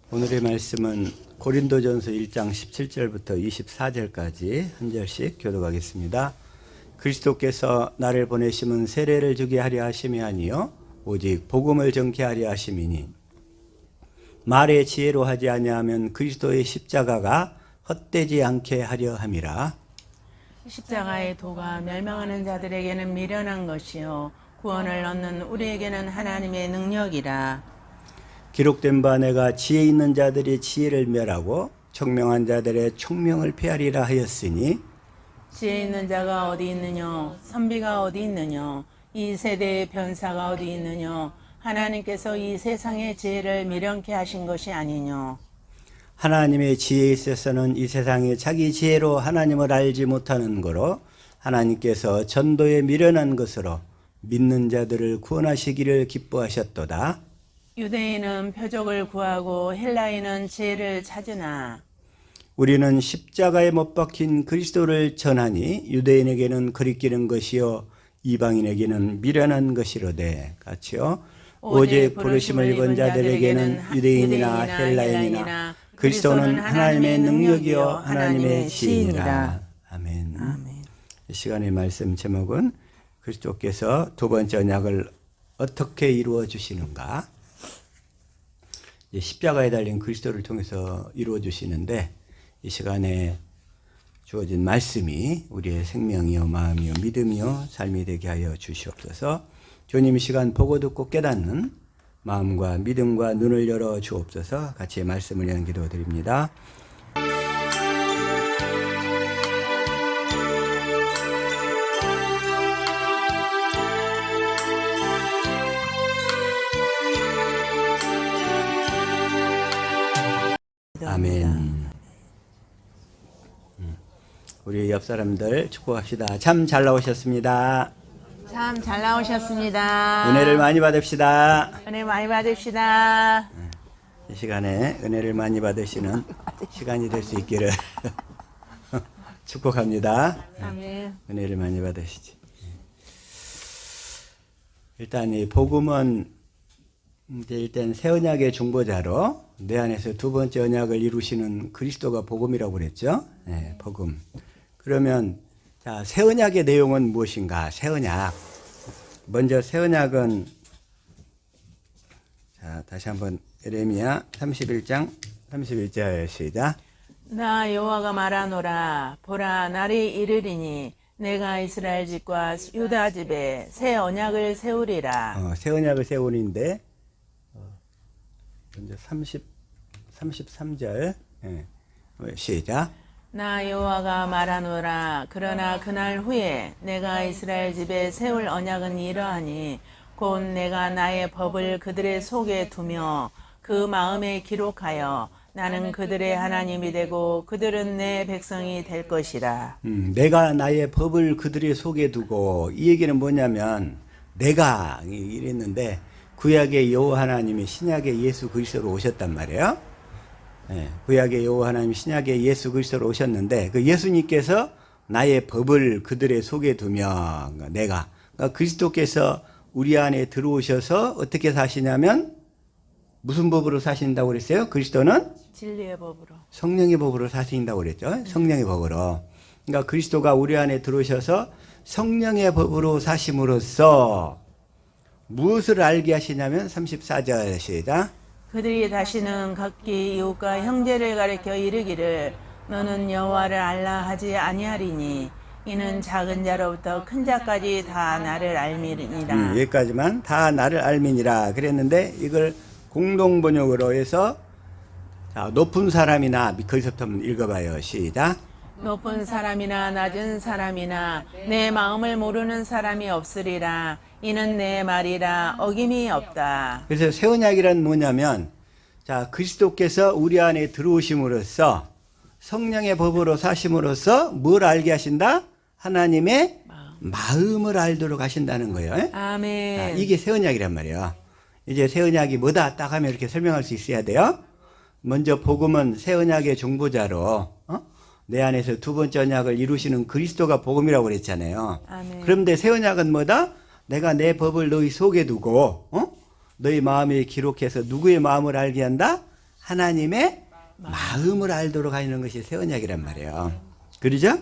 오늘의 말씀은 고린도전서 1장 17절부터 24절까지 한 절씩 교독하겠습니다. 그리스도께서 나를 보내심은 세례를 주게 하려 하심이 아니요 오직 복음을 전케 하려 하심이니 말의 지혜로 하지 아니하면 그리스도의 십자가가 헛되지 않게 하려 함이라. 십자가의 도가 멸망하는 자들에게는 미련한 것이요 구원을 얻는 우리에게는 하나님의 능력이라. 기록된 바 내가 지혜 있는 자들의 지혜를 멸하고 총명한 자들의 총명을 폐하리라 하였으니 지혜 있는 자가 어디 있느냐 선비가 어디 있느냐 이 세대의 변사가 어디 있느냐 하나님께서 이 세상의 지혜를 미련케 하신 것이 아니냐. 하나님의 지혜에 있어서는 이 세상에 자기 지혜로 하나님을 알지 못하는 거로 하나님께서 전도에 미련한 것으로 믿는 자들을 구원하시기를 기뻐하셨도다. 유대인은 표적을 구하고 헬라인은 지혜를 찾으나 우리는 십자가에 못 박힌 그리스도를 전하니 유대인에게는 거리끼는 것이요 이방인에게는 미련한 것이로되 같이요 오직 부르심을 입은 자들에게는 유대인이나 헬라인이나 그리스도는 하나님의 능력이요 하나님의 지혜니라. 아멘. 이 시간의 말씀 제목은 그리스도께서 두 번째 언약을 어떻게 이루어 주시는가. 십자가에 달린 그리스도를 통해서 이루어 주시는데 이 시간에 주어진 말씀이 우리의 생명이요 마음이요 믿음이요 삶이 되게 하여 주시옵소서. 주님 이 시간 보고 듣고 깨닫는 마음과 믿음과 눈을 열어 주옵소서. 같이 말씀을 위한 기도 드립니다. 아멘. 우리 옆 사람들 축복합시다. 참 잘 나오셨습니다. 참 잘 나오셨습니다. 은혜를 많이 받읍시다. 은혜 많이 받읍시다. 이 시간에 은혜를 많이 받으시는 시간이 될 수 있기를 축복합니다. 아멘. 은혜를 많이 받으시지. 일단 이 복음은 일단 새 언약의 중보자로 내 안에서 두 번째 언약을 이루시는 그리스도가 복음이라고 그랬죠. 네, 복음. 그러면 자, 새 언약의 내용은 무엇인가? 새 언약. 먼저 새 언약은 자, 다시 한번 예레미야 31장 31절 시작. 나 여호와가 말하노라 보라 날이 이르리니 내가 이스라엘 집과 유다 집에 새 언약을 세우리라. 새 언약을 세우는데 먼저 33절 시작. 나 여호와가 말하노라 그러나 그날 후에 내가 이스라엘 집에 세울 언약은 이러하니 곧 내가 나의 법을 그들의 속에 두며 그 마음에 기록하여 나는 그들의 하나님이 되고 그들은 내 백성이 될 것이라. 내가 나의 법을 그들의 속에 두고, 이 얘기는 뭐냐면 내가 이랬는데 구약의 여호와 하나님이 신약의 예수 그리스도로 오셨단 말이에요. 네, 구약의 여호와 하나님 신약의 예수 그리스도로 오셨는데 그 예수님께서 나의 법을 그들의 속에 두며 내가 그러니까 그리스도께서 우리 안에 들어오셔서 어떻게 사시냐면 무슨 법으로 사신다고 그랬어요? 그리스도는 진리의 법으로 성령의 법으로 사신다고 그랬죠. 성령의 법으로. 그러니까 그리스도가 우리 안에 들어오셔서 성령의 법으로 사심으로써 무엇을 알게 하시냐면 34절 시작. 그들이 다시는 각기 이웃과 형제를 가리켜 이르기를 너는 여호와를 알라 하지 아니하리니 이는 작은 자로부터 큰 자까지 다 나를 알미니라. 여기까지만 다 나를 알미니라 그랬는데 이걸 공동 번역으로 해서 자, 높은 사람이나 거기서부터 한번 읽어봐요. 시작. 높은 사람이나 낮은 사람이나 내 마음을 모르는 사람이 없으리라. 이는 내 말이라 어김이 없다. 그래서 새 언약이란 뭐냐면 자, 그리스도께서 우리 안에 들어오심으로써 성령의 법으로 사심으로써 뭘 알게 하신다? 하나님의 마음을 알도록 하신다는 거예요. 아멘. 자, 이게 새 언약이란 말이에요. 이제 새 언약이 뭐다 딱 하면 이렇게 설명할 수 있어야 돼요. 먼저 복음은 새 언약의 중보자로 내 안에서 두 번째 언약을 이루시는 그리스도가 복음이라고 그랬잖아요. 아멘. 그런데 새 언약은 뭐다? 내가 내 법을 너희 속에 두고 너희 마음에 기록해서 누구의 마음을 알게 한다? 하나님의 마음을 알도록 하는 것이 새 언약이란 말이에요. 그러죠?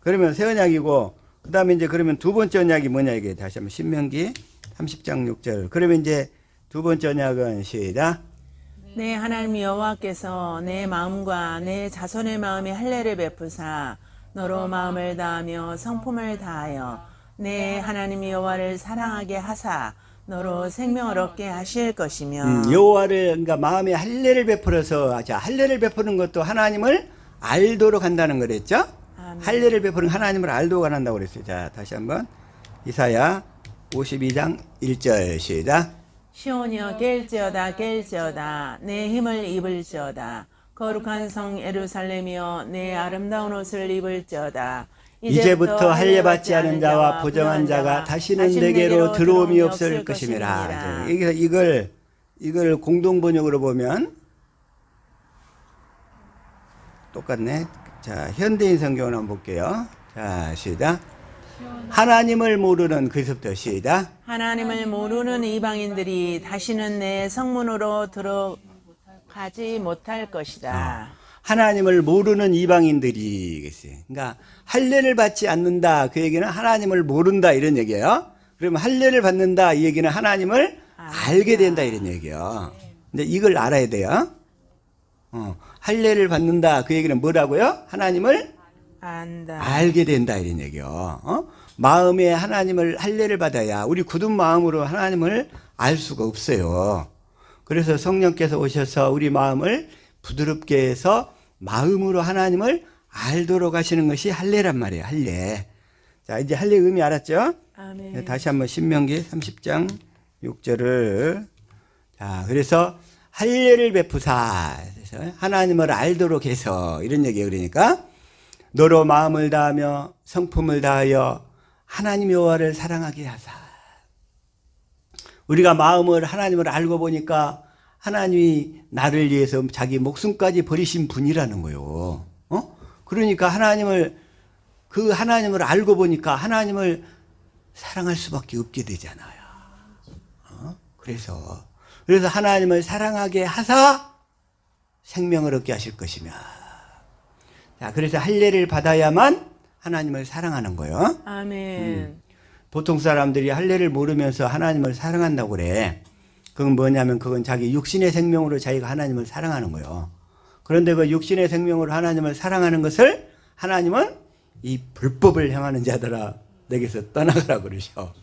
그러면 새 언약이고, 그 다음에 이제 그러면 두 번째 언약이 뭐냐, 이게 다시 한번 신명기 30장 6절. 그러면 이제 두 번째 언약은 시작. 내 하나님 여호와께서 내 마음과 내 자손의 마음에 할례를 베푸사 너로 마음을 다하며 성품을 다하여 내 하나님 여호와를 사랑하게 하사 너로 생명을 얻게 하실 것이며. 여호와를 그러니까 마음에 할례를 베풀어서, 자, 할례를 베푸는 것도 하나님을 알도록 한다는 거랬죠? 아멘. 할례를 베푸는 하나님을 알도록 한다고 그랬어요. 자, 다시 한번 이사야 52장 1절 시작. 시온이여 깰지어다 깰지어다 내 힘을 입을지어다 거룩한 성 예루살렘이여 내 아름다운 옷을 입을지어다. 이제부터 할례 받지 않은 자와 부정한 자가 다시는 내게로 들어옴이 없을 것임이라. 여기서 이걸 공동 번역으로 보면 똑같네. 자, 현대인 성경을 한번 볼게요. 자, 시작. 하나님을 모르는, 그에서부터 시작. 하나님을 모르는 이방인들이 다시는 내 성문으로 들어가지 못할 것이다. 하나님을 모르는 이방인들이 계세요. 그러니까 할례를 받지 않는다, 그 얘기는 하나님을 모른다 이런 얘기예요. 그러면 할례를 받는다 이 얘기는 하나님을 알게 된다 이런 얘기예요. 근데 이걸 알아야 돼요. 할례를 받는다 그 얘기는 뭐라고요? 하나님을 안다. 알게 된다 이런 얘기요. 마음에 하나님을 할례를 받아야, 우리 굳은 마음으로 하나님을 알 수가 없어요. 그래서 성령께서 오셔서 우리 마음을 부드럽게 해서 마음으로 하나님을 알도록 하시는 것이 할례란 말이에요. 할례. 자, 이제 할례 의미 알았죠? 아멘. 다시 한번 신명기 30장 6절을, 자, 그래서 할례를 베푸사, 그래서 하나님을 알도록 해서 이런 얘기예요. 그러니까 너로 마음을 다하며 성품을 다하여 하나님 여호와를 사랑하게 하사. 우리가 마음을 하나님을 알고 보니까 하나님이 나를 위해서 자기 목숨까지 버리신 분이라는 거예요. 그러니까 그 하나님을 알고 보니까 하나님을 사랑할 수밖에 없게 되잖아요. 그래서 하나님을 사랑하게 하사 생명을 얻게 하실 것이며. 자, 그래서 할례를 받아야만 하나님을 사랑하는 거예요. 아멘. 보통 사람들이 할례를 모르면서 하나님을 사랑한다고 그래. 그건 뭐냐면 그건 자기 육신의 생명으로 자기가 하나님을 사랑하는 거예요. 그런데 그 육신의 생명으로 하나님을 사랑하는 것을 하나님은 이 불법을 행하는 자들아 내게서 떠나가라 그러셔.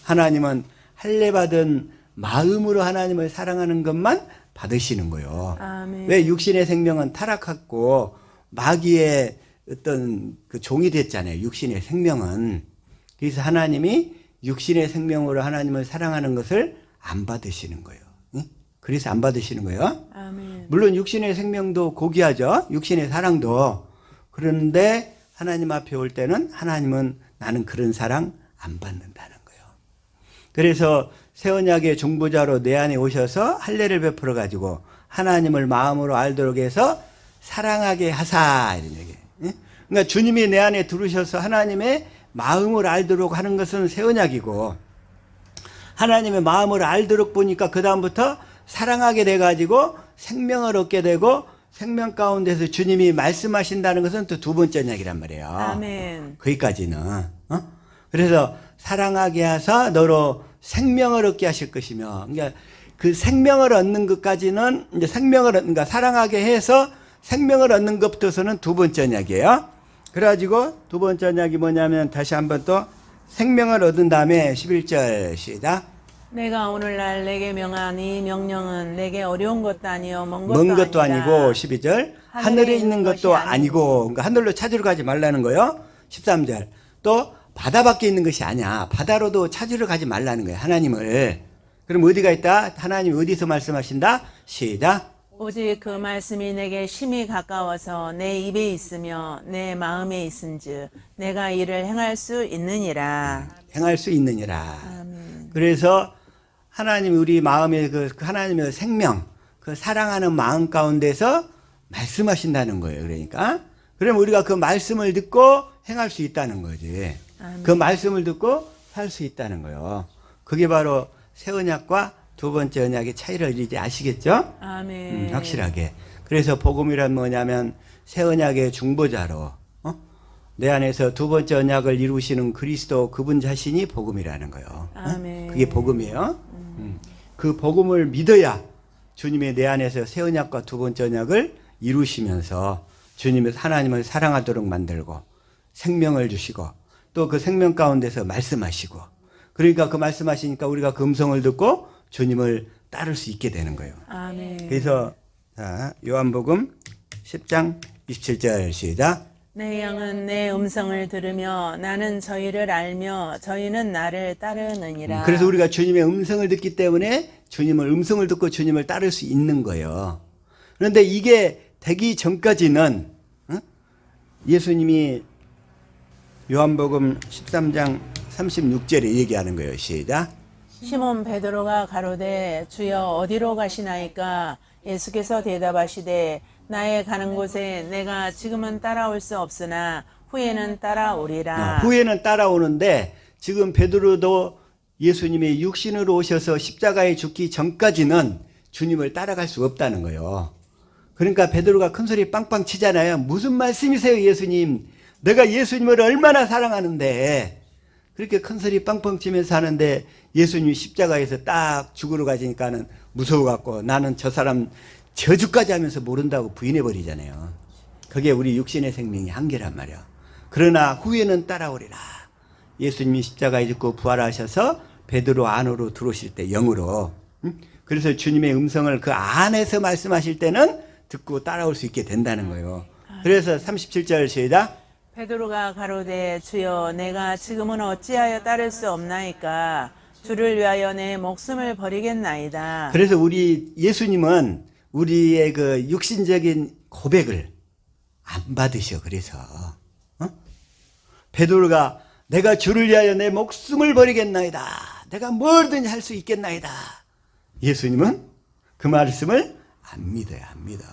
하나님은 할례 받은 마음으로 하나님을 사랑하는 것만 받으시는 거예요. 아멘. 왜? 육신의 생명은 타락했고 마귀의 어떤 그 종이 됐잖아요. 육신의 생명은. 그래서 하나님이 육신의 생명으로 하나님을 사랑하는 것을 안 받으시는 거예요. 응? 그래서 안 받으시는 거예요. 아멘. 물론 육신의 생명도 고귀하죠. 육신의 사랑도. 그런데 하나님 앞에 올 때는 하나님은 나는 그런 사랑 안 받는다는 거예요. 그래서 새 언약의 중보자로 내 안에 오셔서 할례를 베풀어 가지고 하나님을 마음으로 알도록 해서 사랑하게 하사 이런 얘기예요. 그러니까 주님이 내 안에 들으셔서 하나님의 마음을 알도록 하는 것은 새 언약이고, 하나님의 마음을 알도록 보니까 그 다음부터 사랑하게 돼가지고 생명을 얻게 되고 생명 가운데서 주님이 말씀하신다는 것은 또 두 번째 언약이란 말이에요. 아멘. 거기까지는. 그래서 사랑하게 하사 너로 생명을 얻게 하실 것이며, 그러니까 그 생명을 얻는 것까지는 이제 그러니까 사랑하게 해서 생명을 얻는 것부터서는 두 번째 언약이에요. 그래가지고 두 번째 언약이 뭐냐면 다시 한번 또 생명을 얻은 다음에 11절 시작. 내가 오늘날 내게 명한 이 명령은 내게 어려운 것도 아니요 먼 것도 아니라. 아니고 12절 하늘에 있는 것도 아니고, 그러니까 하늘로 찾으러 가지 말라는 거예요. 13절 또 바다 밖에 있는 것이 아니야. 바다로도 찾으러 가지 말라는 거예요. 하나님을. 그럼 어디가 있다? 하나님이 어디서 말씀하신다? 시작. 오직 그 말씀이 내게 심히 가까워서 내 입에 있으며 내 마음에 있은즉 내가 이를 행할 수 있느니라. 행할 수 있느니라. 아멘. 그래서 하나님이 우리 마음에 그 하나님의 생명, 그 사랑하는 마음 가운데서 말씀하신다는 거예요. 그러니까 그럼 우리가 그 말씀을 듣고 행할 수 있다는 거지. 아멘. 그 말씀을 듣고 살 수 있다는 거예요. 그게 바로 새 언약과 두 번째 언약의 차이를 이제 아시겠죠? 아멘. 확실하게. 그래서 복음이란 뭐냐면 새 언약의 중보자로 내 안에서 두 번째 언약을 이루시는 그리스도 그분 자신이 복음이라는 거예요. 아멘. 그게 복음이에요. 그 복음을 믿어야 주님의 내 안에서 새 언약과 두 번째 언약을 이루시면서 주님의 하나님을 사랑하도록 만들고 생명을 주시고 또 그 생명 가운데서 말씀하시고 그러니까 그 말씀하시니까 우리가 그 음성을 듣고 주님을 따를 수 있게 되는 거예요. 아멘. 그래서 자, 요한복음 10장 27절 시작. 내 양은 내 음성을 들으며 나는 저희를 알며 저희는 나를 따르느니라. 그래서 우리가 주님의 음성을 듣기 때문에 음성을 듣고 주님을 따를 수 있는 거예요. 그런데 이게 되기 전까지는 예수님이 요한복음 13장 36절에 얘기하는 거예요. 시작. 시몬 베드로가 가로되 주여 어디로 가시나이까? 예수께서 대답하시되 나의 가는 곳에 내가 지금은 따라올 수 없으나 후에는 따라오리라. 후에는 따라오는데 지금 베드로도 예수님이 육신으로 오셔서 십자가에 죽기 전까지는 주님을 따라갈 수 없다는 거예요. 그러니까 베드로가 큰소리 빵빵 치잖아요. 무슨 말씀이세요, 예수님? 내가 예수님을 얼마나 사랑하는데. 그렇게 큰소리 빵빵 치면서 하는데 예수님이 십자가에서 딱 죽으러 가시니까는 무서워갖고 나는 저 사람 저주까지 하면서 모른다고 부인해버리잖아요. 그게 우리 육신의 생명의 한계란 말이야. 그러나 후에는 따라오리라. 예수님이 십자가에 죽고 부활하셔서 베드로 안으로 들어오실 때 영으로. 그래서 주님의 음성을 그 안에서 말씀하실 때는 듣고 따라올 수 있게 된다는 거예요. 그래서 37절 시작. 베드로가 가로되 주여 내가 지금은 어찌하여 따를 수 없나이까? 주를 위하여 내 목숨을 버리겠나이다. 그래서 우리 예수님은 우리의 그 육신적인 고백을 안 받으셔. 그래서 베드로가 내가 주를 위하여 내 목숨을 버리겠나이다. 내가 뭐든지 할 수 있겠나이다. 예수님은 그 말씀을 안 믿어요. 안 믿어.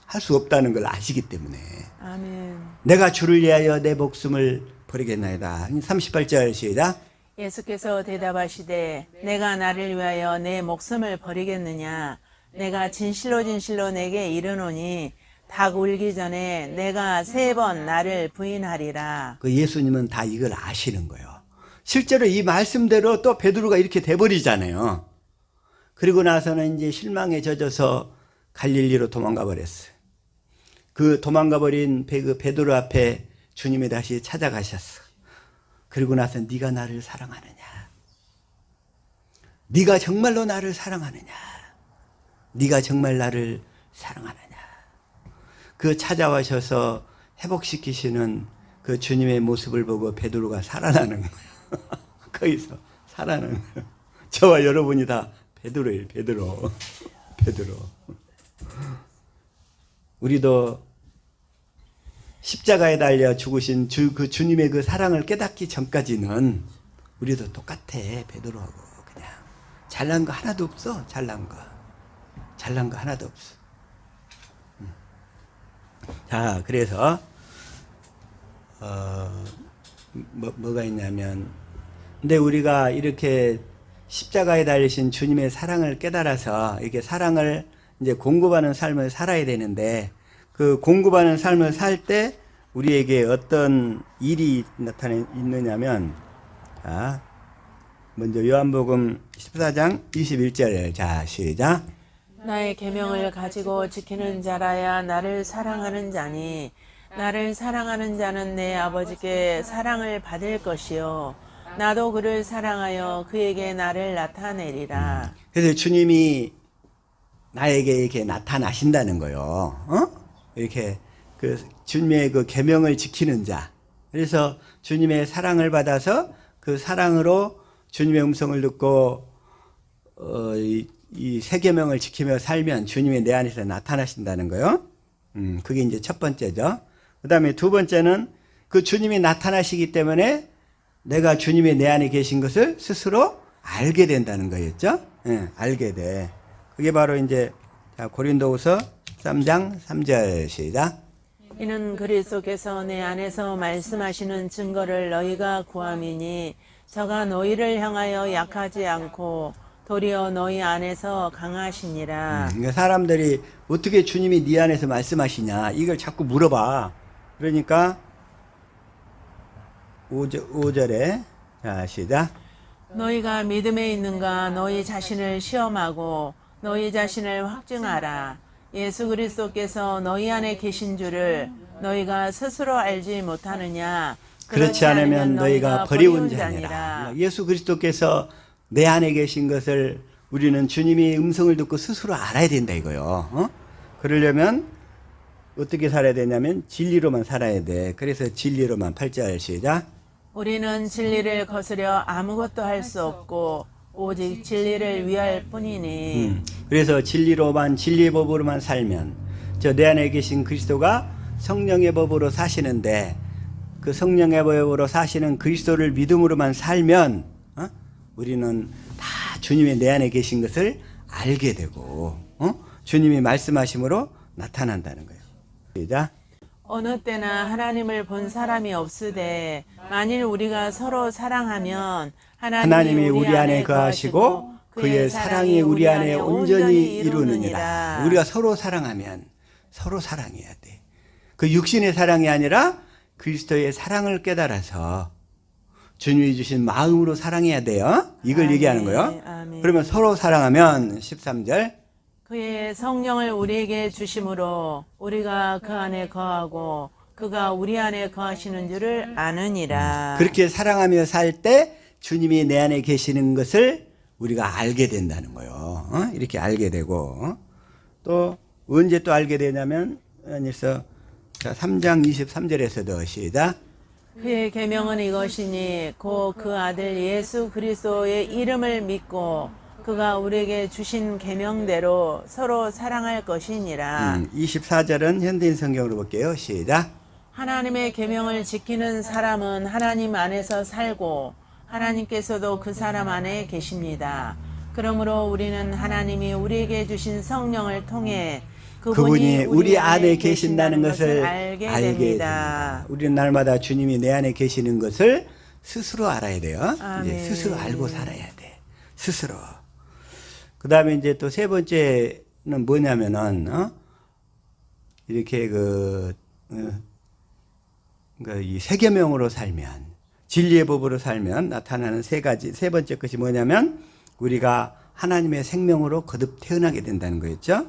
할 수 없다는 걸 아시기 때문에. 아멘. 내가 주를 위하여 내 목숨을 버리겠나이다. 38절 시작. 예수께서 대답하시되 내가 나를 위하여 내 목숨을 버리겠느냐? 내가 진실로 진실로 내게 이르노니 닭 울기 전에 내가 3번 나를 부인하리라. 그 예수님은 다 이걸 아시는 거예요. 실제로 이 말씀대로 또 베드로가 이렇게 돼버리잖아요. 그리고 나서는 이제 실망에 젖어서 갈릴리로 도망가 버렸어요. 그 도망가 버린 베드로 앞에 주님이 다시 찾아가셨어. 그리고 나서 네가 나를 사랑하느냐? 네가 정말로 나를 사랑하느냐? 네가 정말 나를 사랑하느냐? 그 찾아와셔서 회복시키시는 그 주님의 모습을 보고 베드로가 살아나는 거예요. 거기서 살아나는 거예요. 저와 여러분이 다 베드로예요. 베드로. 우리도 십자가에 달려 죽으신 그 주님의 그 사랑을 깨닫기 전까지는 우리도 똑같아. 베드로하고 그냥 잘난 거 하나도 없어. 잘난 거 하나도 없어. 자, 그래서 뭐가 있냐면, 근데 우리가 이렇게 십자가에 달리신 주님의 사랑을 깨달아서 이렇게 사랑을 이제 공급하는 삶을 살아야 되는데, 그 공급하는 삶을 살 때 우리에게 어떤 일이 있느냐면, 자, 먼저 요한복음 14장 21절. 자, 시작. 나의 계명을 가지고 지키는 자라야 나를 사랑하는 자니 나를 사랑하는 자는 내 아버지께 사랑을 받을 것이요 나도 그를 사랑하여 그에게 나를 나타내리라. 그래서 주님이 나에게 이렇게 나타나신다는 거요. 이렇게 그 주님의 그 계명을 지키는 자. 그래서 주님의 사랑을 받아서 그 사랑으로 주님의 음성을 듣고 이 세 계명을 지키며 살면 주님이 내 안에서 나타나신다는 거요. 그게 이제 첫 번째죠. 그 다음에 두 번째는 그 주님이 나타나시기 때문에 내가 주님이 내 안에 계신 것을 스스로 알게 된다는 거였죠. 예, 알게 돼. 그게 바로 이제 고린도후서 13장 3절 시작. 이는 그리스도께서 내 안에서 말씀하시는 증거를 너희가 구함이니 저가 너희를 향하여 약하지 않고 도리어 너희 안에서 강하시니라. 그러니까 사람들이 어떻게 주님이 네 안에서 말씀하시냐 이걸 자꾸 물어봐. 그러니까 5절에 자 시작. 너희가 믿음에 있는가 너희 자신을 시험하고 너희 자신을 확증하라. 예수 그리스도께서 너희 안에 계신 줄을 너희가 스스로 알지 못하느냐. 그렇지 않으면 너희가 버리운 자니라. 예수 그리스도께서 내 안에 계신 것을 우리는 주님이 음성을 듣고 스스로 알아야 된다 이거요. 그러려면 어떻게 살아야 되냐면 진리로만 살아야 돼. 그래서 진리로만 8절 시작. 우리는 진리를 거스려 아무것도 할 수 없고 오직 진리를 위할 뿐이니. 그래서 진리로만 진리의 법으로만 살면 저 내 안에 계신 그리스도가 성령의 법으로 사시는데 그 성령의 법으로 사시는 그리스도를 믿음으로만 살면 우리는 다 주님이 내 안에 계신 것을 알게 되고 주님이 말씀하심으로 나타난다는 거예요. 시작. 어느 때나 하나님을 본 사람이 없으되 만일 우리가 서로 사랑하면 하나님이 우리 안에 거하시고 그의 사랑이 우리 안에 온전히 이루느니라. 우리가 서로 사랑하면 서로 사랑해야 돼. 그 육신의 사랑이 아니라 그리스도의 사랑을 깨달아서 주님이 주신 마음으로 사랑해야 돼요. 이걸 아멘, 얘기하는 거예요. 아멘. 그러면 서로 사랑하면 13절 그의 성령을 우리에게 주심으로 우리가 그 안에 거하고 그가 우리 안에 거하시는 줄을 아느니라. 그렇게 사랑하며 살 때 주님이 내 안에 계시는 것을 우리가 알게 된다는 거예요. 이렇게 알게 되고 또 언제 또 알게 되냐면 그래서 3장 23절에서도 시작. 그의 계명은 이것이니 곧 그 아들 예수 그리스도의 이름을 믿고 그가 우리에게 주신 계명대로 서로 사랑할 것이니라. 24절은 현대인 성경으로 볼게요. 시작. 하나님의 계명을 지키는 사람은 하나님 안에서 살고 하나님께서도 그 사람 안에 계십니다. 그러므로 우리는 하나님이 우리에게 주신 성령을 통해 그분이 우리 안에 계신다는 것을 알게 알게 됩니다. 됩니다. 우리는 날마다 주님이 내 안에 계시는 것을 스스로 알아야 돼요. 아멘. 이제 스스로 알고 살아야 돼. 스스로. 그 다음에 이제 또 세 번째는 뭐냐면은, 이렇게 이 세계명으로 살면, 진리의 법으로 살면 나타나는 세 번째 것이 뭐냐면, 우리가 하나님의 생명으로 거듭 태어나게 된다는 거였죠.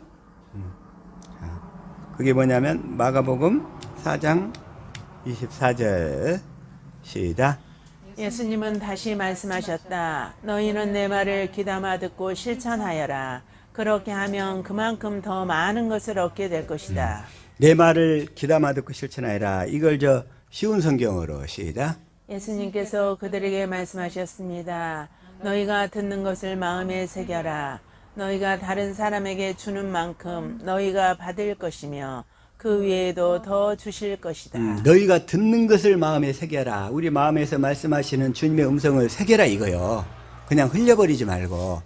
그게 뭐냐면, 마가복음 4장 24절, 시작. 예수님은 다시 말씀하셨다. 너희는 내 말을 귀담아 듣고 실천하여라. 그렇게 하면 그만큼 더 많은 것을 얻게 될 것이다. 내 말을 귀담아 듣고 실천하여라. 이걸 쉬운 성경으로 시작. 예수님께서 그들에게 말씀하셨습니다. 너희가 듣는 것을 마음에 새겨라. 너희가 다른 사람에게 주는 만큼 너희가 받을 것이며 그 위에도 더 주실 것이다. 너희가 듣는 것을 마음에 새겨라. 우리 마음에서 말씀하시는 주님의 음성을 새겨라 이거요. 그냥 흘려버리지 말고.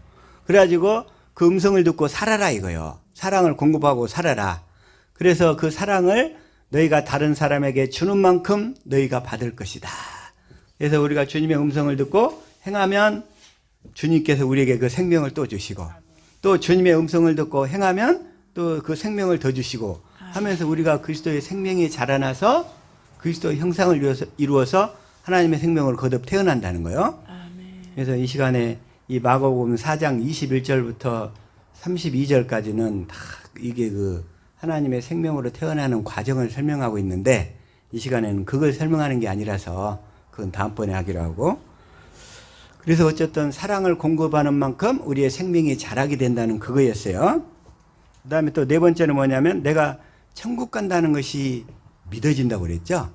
그래가지고 그 음성을 듣고 살아라 이거요. 사랑을 공급하고 살아라. 그래서 그 사랑을 너희가 다른 사람에게 주는 만큼 너희가 받을 것이다. 그래서 우리가 주님의 음성을 듣고 행하면 주님께서 우리에게 그 생명을 또 주시고 또 주님의 음성을 듣고 행하면 또 그 생명을 더 주시고 하면서 우리가 그리스도의 생명이 자라나서 그리스도의 형상을 이루어서 하나님의 생명으로 거듭 태어난다는 거예요. 그래서 이 시간에 이 마가복음 4장 21절부터 32절까지는 다 이게 하나님의 생명으로 태어나는 과정을 설명하고 있는데 이 시간에는 그걸 설명하는 게 아니라서 그건 다음번에 하기로 하고 그래서 어쨌든 사랑을 공급하는 만큼 우리의 생명이 자라게 된다는 그거였어요. 그 다음에 또 네 번째는 뭐냐면 내가 천국 간다는 것이 믿어진다고 그랬죠.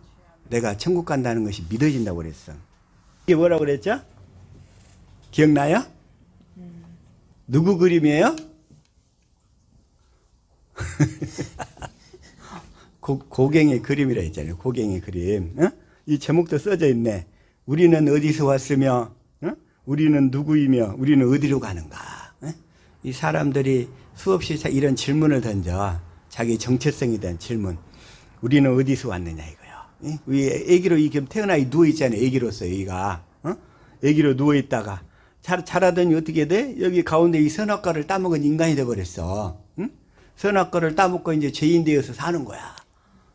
내가 천국 간다는 것이 믿어진다고 그랬어. 이게 뭐라고 그랬죠? 기억나요? 누구 그림이에요? 고갱의 그림이라 했잖아요. 고갱의 그림. 이 제목도 써져 있네. 우리는 어디서 왔으며 우리는 누구이며 우리는 어디로 가는가. 이 사람들이 수없이 이런 질문을 던져. 자기 정체성에 대한 질문. 우리는 어디서 왔느냐 이거요. 우리 애기로 태어나 누워있잖아요. 애기로서 애기가. 애기로 누워있다가 자라더니 어떻게 돼? 여기 가운데 이 선악과를 따먹은 인간이 돼버렸어. 응? 선악과를 따먹고 이제 죄인 되어서 사는 거야.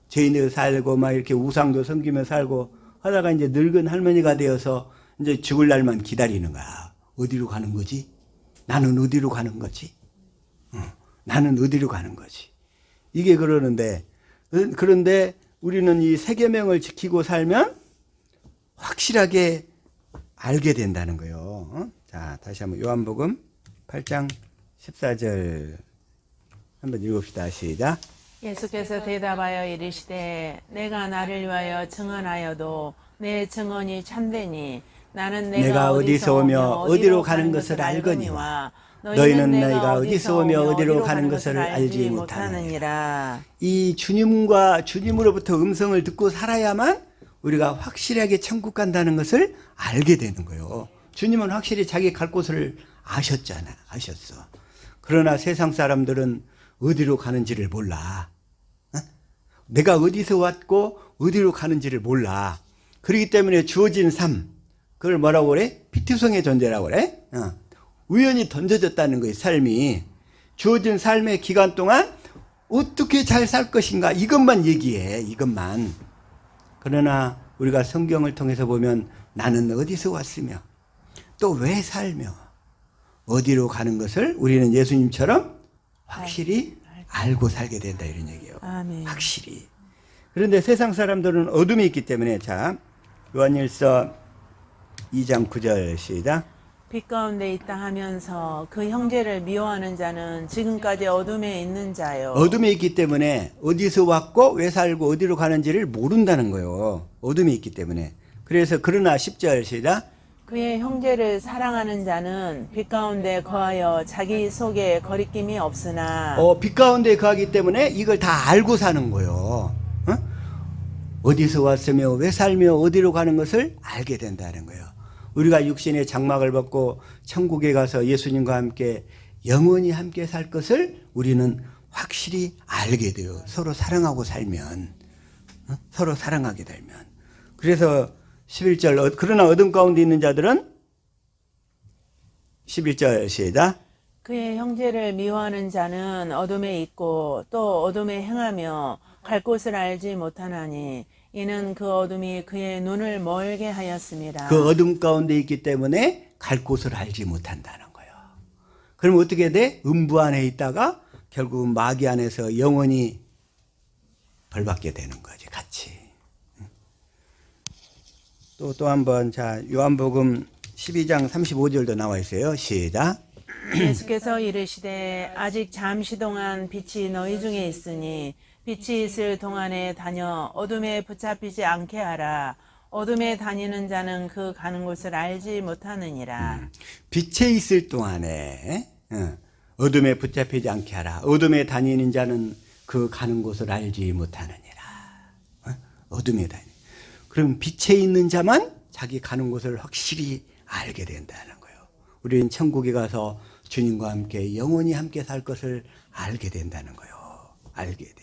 죄인 되어서 살고 막 이렇게 우상도 섬기며 살고 하다가 이제 늙은 할머니가 되어서 이제 죽을 날만 기다리는 거야. 어디로 가는 거지? 나는 어디로 가는 거지? 나는 어디로 가는 거지? 이게 그러는데, 그런데 우리는 이 세 계명을 지키고 살면 확실하게 알게 된다는 거예요. 자, 다시 한번 요한복음 8장 14절 한번 읽읍시다. 시작. 예수께서 대답하여 이르시되 내가 나를 위하여 증언하여도 내 증언이 참되니 나는 내가 어디서 오며 어디로 가는 것을 알거니와 너희는 내가 어디서 오며 어디로 가는 것을 알지 못하느니라. 이 주님으로부터 음성을 듣고 살아야만 우리가 확실하게 천국 간다는 것을 알게 되는 거예요. 주님은 확실히 자기 갈 곳을 아셨어. 그러나 세상 사람들은 어디로 가는지를 몰라. 내가 어디서 왔고 어디로 가는지를 몰라. 그렇기 때문에 주어진 삶, 그걸 뭐라고 그래? 피투성의 존재라고 그래? 우연히 던져졌다는 거예요. 삶이. 주어진 삶의 기간 동안 어떻게 잘 살 것인가, 이것만 얘기해. 이것만. 그러나 우리가 성경을 통해서 보면 나는 어디서 왔으며 또 왜 살며 어디로 가는 것을 우리는 예수님처럼 확실히 알고 살게 된다, 이런 얘기예요. 아멘. 확실히. 그런데 세상 사람들은 어둠이 있기 때문에, 자, 요한일서 2장 9절 시작. 빛 가운데 있다 하면서 그 형제를 미워하는 자는 지금까지 어둠에 있는 자요. 어둠에 있기 때문에 어디서 왔고 왜 살고 어디로 가는지를 모른다는 거예요. 어둠에 있기 때문에. 그래서 그러나 10절 시작. 그의 형제를 사랑하는 자는 빛 가운데 거하여 자기 속에 거리낌이 없으나 빛 가운데 거하기 때문에 이걸 다 알고 사는 거예요. 어디서 왔으며 왜 살며 어디로 가는 것을 알게 된다는 거예요. 우리가 육신의 장막을 벗고 천국에 가서 예수님과 함께 영원히 함께 살 것을 우리는 확실히 알게 돼요. 서로 사랑하고 살면, 서로 사랑하게 되면. 그래서 11절, 그러나 어둠 가운데 있는 자들은 11절 시작. 그의 형제를 미워하는 자는 어둠에 있고 또 어둠에 행하며 갈 곳을 알지 못하나니 이는 그 어둠이 그의 눈을 멀게 하였습니다. 그 어둠 가운데 있기 때문에 갈 곳을 알지 못한다는 거예요. 그럼 어떻게 돼? 음부 안에 있다가 결국 마귀 안에서 영원히 벌받게 되는 거지, 같이. 또 한 번, 자, 요한복음 12장 35절도 나와 있어요. 시작. 예수께서 이르시되 아직 잠시 동안 빛이 너희 중에 있으니 빛이 있을 동안에 다녀 어둠에 붙잡히지 않게 하라. 어둠에 다니는 자는 그 가는 곳을 알지 못하느니라. 빛에 있을 동안에 어둠에 붙잡히지 않게 하라. 어둠에 다니는 자는 그 가는 곳을 알지 못하느니라. 어둠에 다니. 그럼 빛에 있는 자만 자기 가는 곳을 확실히 알게 된다는 거예요. 우리는 천국에 가서 주님과 함께 영원히 함께 살 것을 알게 된다는 거예요. 알게 돼.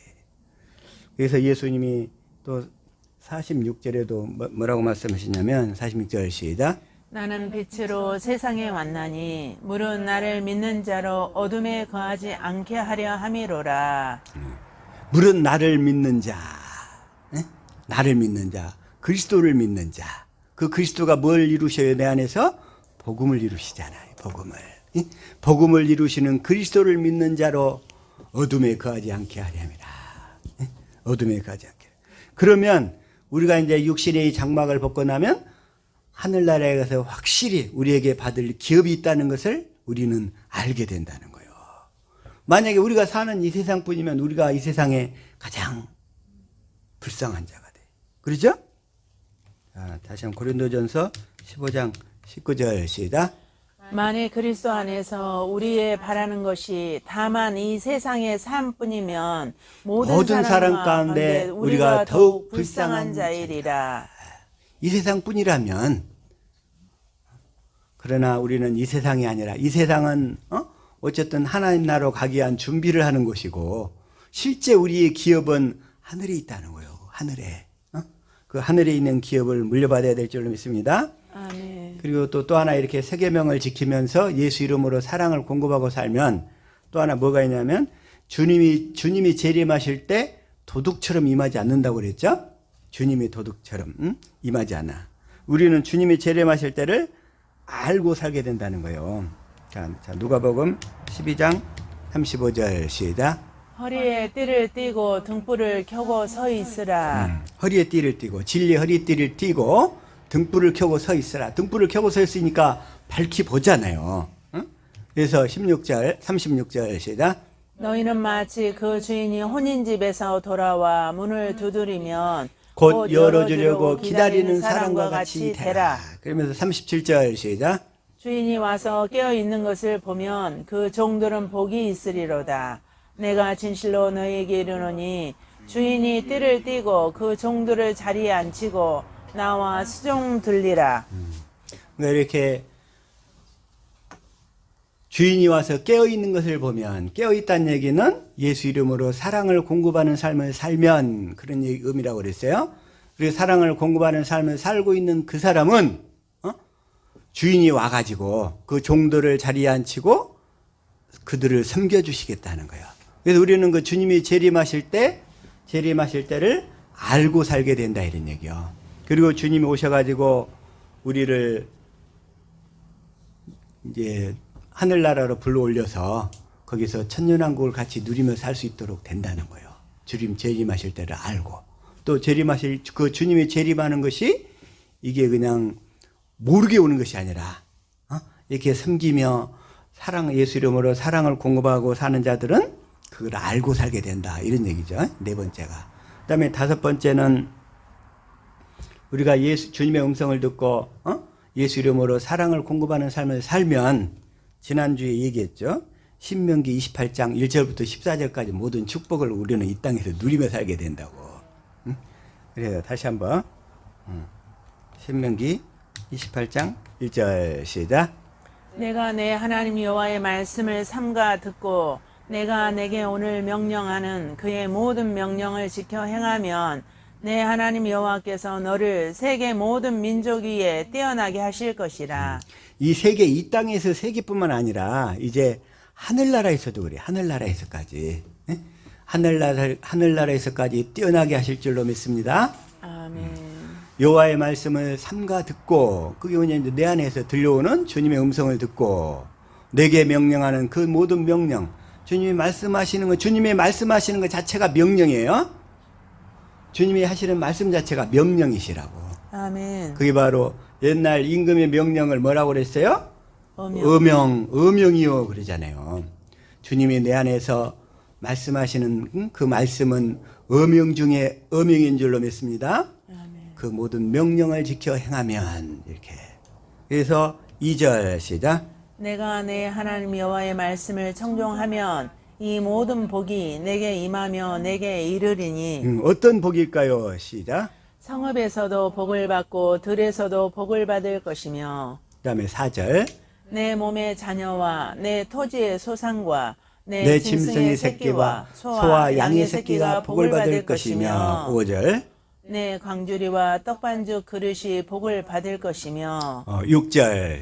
그래서 예수님이 또 46절에도 뭐라고 말씀하시냐면 46절 시작. 나는 빛으로 세상에 왔나니 물은 나를 믿는 자로 어둠에 거하지 않게 하려 함이로라. 물은 나를 믿는 자, 나를 믿는 자, 그리스도를 믿는 자. 그 그리스도가 뭘 이루셔요? 내 안에서 복음을 이루시잖아요. 복음을 이루시는 그리스도를 믿는 자로 어둠에 거하지 않게 하려 합니다. 어둠에 거하지 않게. 그러면 우리가 이제 육신의 장막을 벗고 나면 하늘나라에 가서 확실히 우리에게 받을 기업이 있다는 것을 우리는 알게 된다는 거예요. 만약에 우리가 사는 이 세상뿐이면 우리가 이 세상에 가장 불쌍한 자가 돼. 그렇죠? 자, 다시 한번 고린도전서 15장 19절 시작. 만일 그리스도 안에서 우리의 바라는 것이 다만 이 세상의 삶뿐이면 모든 사람 가운데 우리가 더욱 불쌍한 자이리라. 이 세상뿐이라면, 그러나 우리는 이 세상이 아니라, 이 세상은 어쨌든 하나님 나라로 가기 위한 준비를 하는 곳이고 실제 우리의 기업은 하늘에 있다는 거예요. 하늘에. 그 하늘에 있는 기업을 물려받아야 될 줄로 믿습니다. 아멘. 그리고 또 하나 이렇게 세계명을 지키면서 예수 이름으로 사랑을 공급하고 살면 또 하나 뭐가 있냐면 주님이 재림하실 때 도둑처럼 임하지 않는다고 그랬죠? 주님이 도둑처럼 임하지 않아. 우리는 주님이 재림하실 때를 알고 살게 된다는 거예요. 자, 누가복음 12장 35절 시작. 허리에 띠를 띠고 등불을 켜고 서 있으라. 허리에 띠를 띠고 진리 허리띠를 띠고 등불을 켜고 서 있으라. 등불을 켜고 서 있으니까 밝히 보잖아요. 응? 그래서 36절 시작. 너희는 마치 그 주인이 혼인집에서 돌아와 문을 두드리면 곧 열어주려고 기다리는 사람과 같이 되라. 그러면서 37절 시작. 주인이 와서 깨어 있는 것을 보면 그 종들은 복이 있으리로다. 내가 진실로 너희에게 이르노니 주인이 띠를 띠고 그 종들을 자리에 앉히고 나와 수종 들리라. 그러니까 이렇게 주인이 와서 깨어있는 것을 보면, 깨어있다는 얘기는 예수 이름으로 사랑을 공급하는 삶을 살면 그런 의미라고 그랬어요. 그리고 사랑을 공급하는 삶을 살고 있는 그 사람은 주인이 와가지고 그 종들을 자리에 앉히고 그들을 섬겨주시겠다는 거예요. 그래서 우리는 그 주님이 재림하실 때를 알고 살게 된다 이런 얘기요. 그리고 주님이 오셔가지고 우리를 이제 하늘나라로 불러올려서 거기서 천년왕국을 같이 누리며 살 수 있도록 된다는 거예요. 주님 재림하실 때를 알고 또 재림하실 그 주님이 재림하는 것이 이게 그냥 모르게 오는 것이 아니라 이렇게 섬기며 예수 이름으로 사랑을 공급하고 사는 자들은 그걸 알고 살게 된다 이런 얘기죠. 네 번째가. 그다음에 다섯 번째는 우리가 주님의 음성을 듣고 예수 이름으로 사랑을 공급하는 삶을 살면 지난주에 얘기했죠. 신명기 28장 1절부터 14절까지 모든 축복을 우리는 이 땅에서 누리며 살게 된다고. 그래서 다시 한번 신명기 28장 1절 시작. 내가 내 하나님 여호와의 말씀을 삼가 듣고 내가 내게 오늘 명령하는 그의 모든 명령을 지켜 행하면 내 하나님 여호와께서 너를 세계 모든 민족 위에 뛰어나게 하실 것이라. 이 세계, 이 땅에서 세계뿐만 아니라 이제 하늘나라에서도 그래. 하늘나라에서까지. 하늘나라에서까지 뛰어나게 하실 줄로 믿습니다. 아멘. 여호와의 말씀을 삼가 듣고 그게 뭐냐면 내 안에서 들려오는 주님의 음성을 듣고 내게 명령하는 그 모든 명령, 주님이 말씀하시는 것 자체가 명령이에요. 주님이 하시는 말씀 자체가 명령이시라고. 아멘. 그게 바로 옛날 임금의 명령을 뭐라고 그랬어요? 어명이요 그러잖아요. 주님이 내 안에서 말씀하시는 그 말씀은 어명 중에 어명인 줄로 믿습니다. 아멘. 그 모든 명령을 지켜 행하면 이렇게. 그래서 2절 시작. 내가 내 하나님 여호와의 말씀을 청종하면 이 모든 복이 내게 임하며 내게 이르리니. 어떤 복일까요? 시작. 성읍에서도 복을 받고 들에서도 복을 받을 것이며. 그 다음에 4절. 내 몸의 자녀와 내 토지의 소산과 내 짐승의 새끼와 소와 양의 새끼가 복을 받을 것이며. 5절. 내 광주리와 떡반죽 그릇이 복을 받을 것이며. 6절.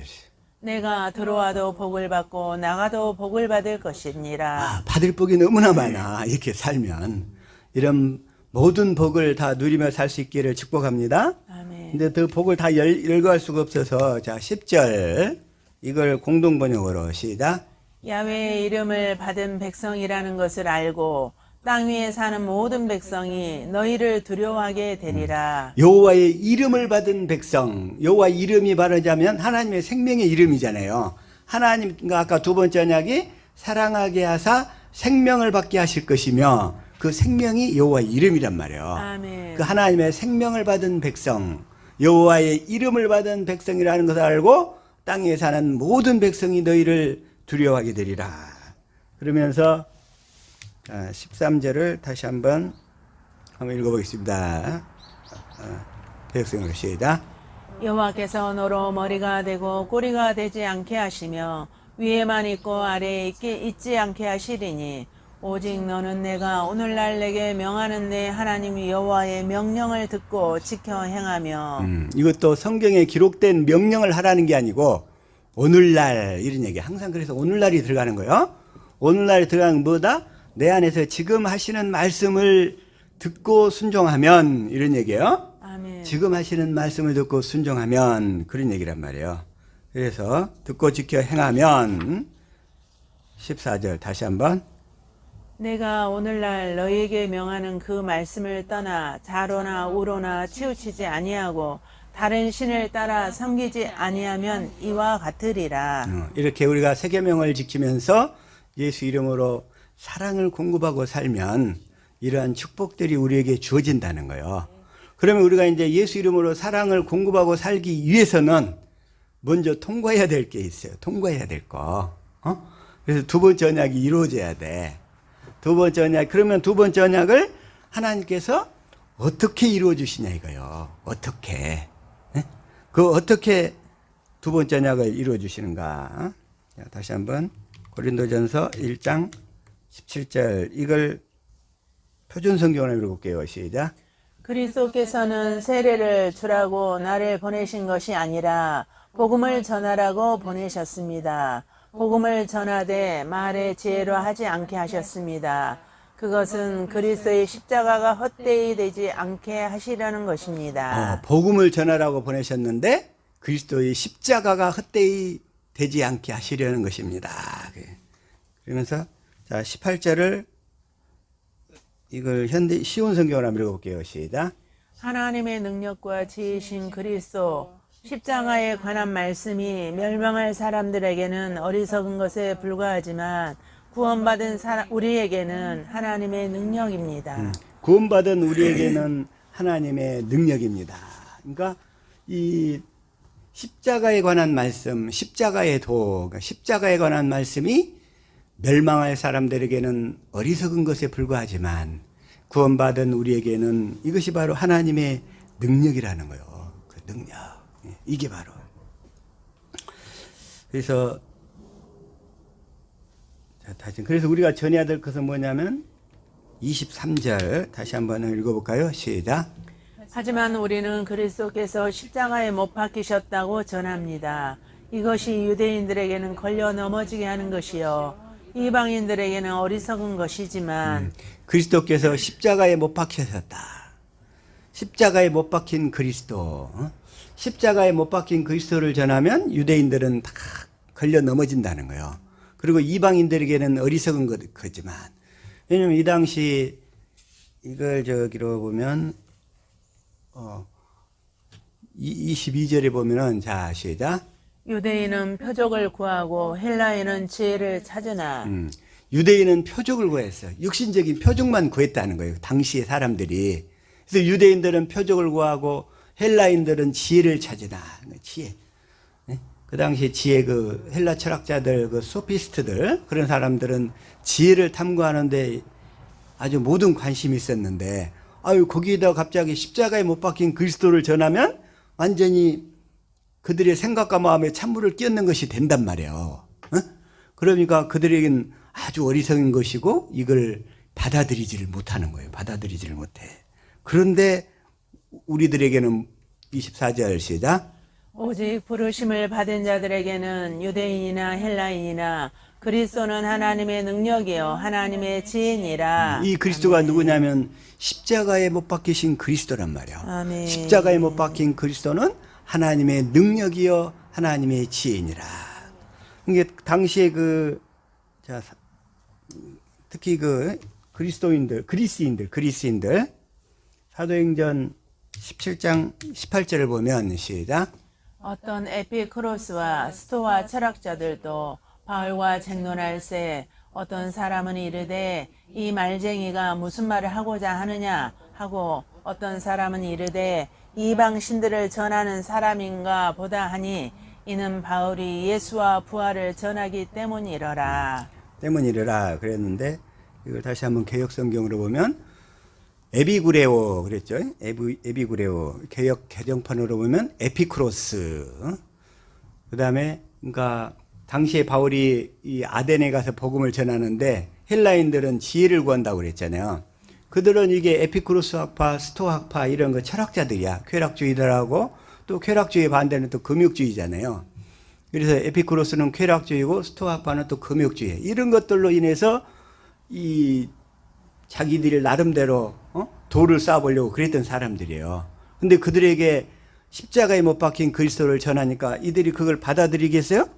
내가 들어와도 복을 받고 나가도 복을 받을 것이니라. 받을 복이 너무나 많아. 이렇게 살면 이런 모든 복을 다 누리며 살 수 있기를 축복합니다. 아멘. 근데 그 복을 다 열거할 수가 없어서 자 10절 이걸 공동 번역으로 시작. 야훼의 이름을 받은 백성이라는 것을 알고 땅 위에 사는 모든 백성이 너희를 두려워하게 되리라. 여호와의 이름을 받은 백성. 여호와 이름이 말하자면 하나님의 생명의 이름이잖아요. 하나님과 아까 두 번째 언약이 사랑하게 하사 생명을 받게 하실 것이며 그 생명이 여호와의 이름이란 말이에요. 아멘. 그 하나님의 생명을 받은 백성, 여호와의 이름을 받은 백성이라는 것을 알고 땅에 사는 모든 백성이 너희를 두려워하게 되리라. 그러면서 13절을 다시 한번 읽어보겠습니다. 백성으로 시작. 여호와께서 너로 머리가 되고 꼬리가 되지 않게 하시며 위에만 있고 아래에 있지 않게 하시리니 오직 너는 내가 오늘날 내게 명하는 내 하나님 여호와의 명령을 듣고 지켜 행하며 이것도 성경에 기록된 명령을 하라는 게 아니고 오늘날 이런 얘기. 항상 그래서 오늘날이 들어가는 거예요. 오늘날이 들어가는 뭐다? 내 안에서 지금 하시는 말씀을 듣고 순종하면 이런 얘기예요. 아멘. 지금 하시는 말씀을 듣고 순종하면 그런 얘기란 말이에요. 그래서 듣고 지켜 행하면 14절 다시 한번 내가 오늘날 너희에게 명하는 그 말씀을 떠나 자로나 우로나 치우치지 아니하고 다른 신을 따라 섬기지 아니하면 이와 같으리라. 이렇게 우리가 세 계명을 지키면서 예수 이름으로 사랑을 공급하고 살면 이러한 축복들이 우리에게 주어진다는 거예요. 그러면 우리가 이제 예수 이름으로 사랑을 공급하고 살기 위해서는 먼저 통과해야 될 게 있어요. 통과해야 될 거. 그래서 두 번째 언약이 이루어져야 돼. 두 번째 언약. 그러면 두 번째 언약을 하나님께서 어떻게 이루어 주시냐 이거요. 어떻게? 그 어떻게 두 번째 언약을 이루어 주시는가? 자, 다시 한번 고린도전서 1장 17절 이걸 표준 성경으로 읽어볼게요. 시작. 그리스도께서는 세례를 주라고 나를 보내신 것이 아니라 복음을 전하라고 보내셨습니다. 복음을 전하되 말의 지혜로 하지 않게 하셨습니다. 그것은 그리스도의 십자가가 헛되이 되지 않게 하시려는 것입니다. 복음을 전하라고 보내셨는데 그리스도의 십자가가 헛되이 되지 않게 하시려는 것입니다. 그러면서 자 18절을 이걸 현대 쉬운 성경으로 한번 읽어볼게요. 시작. 하나님의 능력과 지혜신 그리스도 십자가에 관한 말씀이 멸망할 사람들에게는 어리석은 것에 불과하지만 구원받은 우리에게는 하나님의 능력입니다. 구원받은 우리에게는 하나님의 능력입니다. 그러니까 이 십자가에 관한 말씀, 십자가의 그러니까 십자가에 관한 말씀이 멸망할 사람들에게는 어리석은 것에 불과하지만 구원받은 우리에게는 이것이 바로 하나님의 능력이라는 거예요. 그 능력. 이게 바로. 그래서 그래서 우리가 전해야 될 것은 뭐냐면 23절 다시 한번 읽어볼까요? 시작. 하지만 우리는 그리스도께서 십자가에 못 박히셨다고 전합니다. 이것이 유대인들에게는 걸려 넘어지게 하는 것이요 이방인들에게는 어리석은 것이지만 그리스도께서 십자가에 못 박히셨다. 십자가에 못 박힌 그리스도. 십자가에 못 박힌 그리스도를 전하면 유대인들은 다 걸려 넘어진다는 거예요. 그리고 이방인들에게는 어리석은 거지만 왜냐면 이 당시 이걸 저기로 보면 22절에 보면은 자 시작. 유대인은 표적을 구하고 헬라인은 지혜를 찾으나 유대인은 표적을 구했어요. 육신적인 표적만 구했다는 거예요. 당시의 사람들이. 그래서 유대인들은 표적을 구하고 헬라인들은 지혜를 찾으나 지혜. 네? 그 당시 지혜 그 헬라 철학자들 그 소피스트들 그런 사람들은 지혜를 탐구하는데 아주 모든 관심이 있었는데 아유 거기에다 갑자기 십자가에 못 박힌 그리스도를 전하면 완전히 그들의 생각과 마음에 찬물을 끼얹는 것이 된단 말이에요. 그러니까 그들에겐 아주 어리석은 것이고 이걸 받아들이지를 못하는 거예요. 받아들이지를 못해. 그런데 우리들에게는 24절 시작. 오직 부르심을 받은 자들에게는 유대인이나 헬라인이나 그리스도는 하나님의 능력이요 하나님의 지혜니라. 이 그리스도가 누구냐면 십자가에 못 박히신 그리스도란 말이야. 아멘. 십자가에 못 박힌 그리스도는 하나님의 능력이요 하나님의 지혜니라. 이게 당시에 특히 그리스인들 사도행전 17장 18절을 보면 시작. 어떤 에피크로스와 스토아 철학자들도 바울과 쟁론할세 어떤 사람은 이르되 이 말쟁이가 무슨 말을 하고자 하느냐 하고 어떤 사람은 이르되 이방 신들을 전하는 사람인가 보다 하니 이는 바울이 예수와 부활을 전하기 때문이러라. 때문이러라 그랬는데 이걸 다시 한번 개역 성경으로 보면 에비구레오 그랬죠. 에비구레오 개역 개정판으로 보면 에피크로스. 그다음에 그러니까 당시에 바울이 이 아덴에 가서 복음을 전하는데 헬라인들은 지혜를 구한다고 그랬잖아요. 그들은 이게 에피쿠로스 학파, 스토 학파 이런 거 철학자들이야. 쾌락주의들하고 또 쾌락주의 반대는 또 금욕주의잖아요. 그래서 에피쿠로스는 쾌락주의고 스토 학파는 또 금욕주의. 이런 것들로 인해서 이 자기들이 나름대로 도를 쌓아보려고 그랬던 사람들이에요. 근데 그들에게 십자가에 못 박힌 그리스도를 전하니까 이들이 그걸 받아들이겠어요?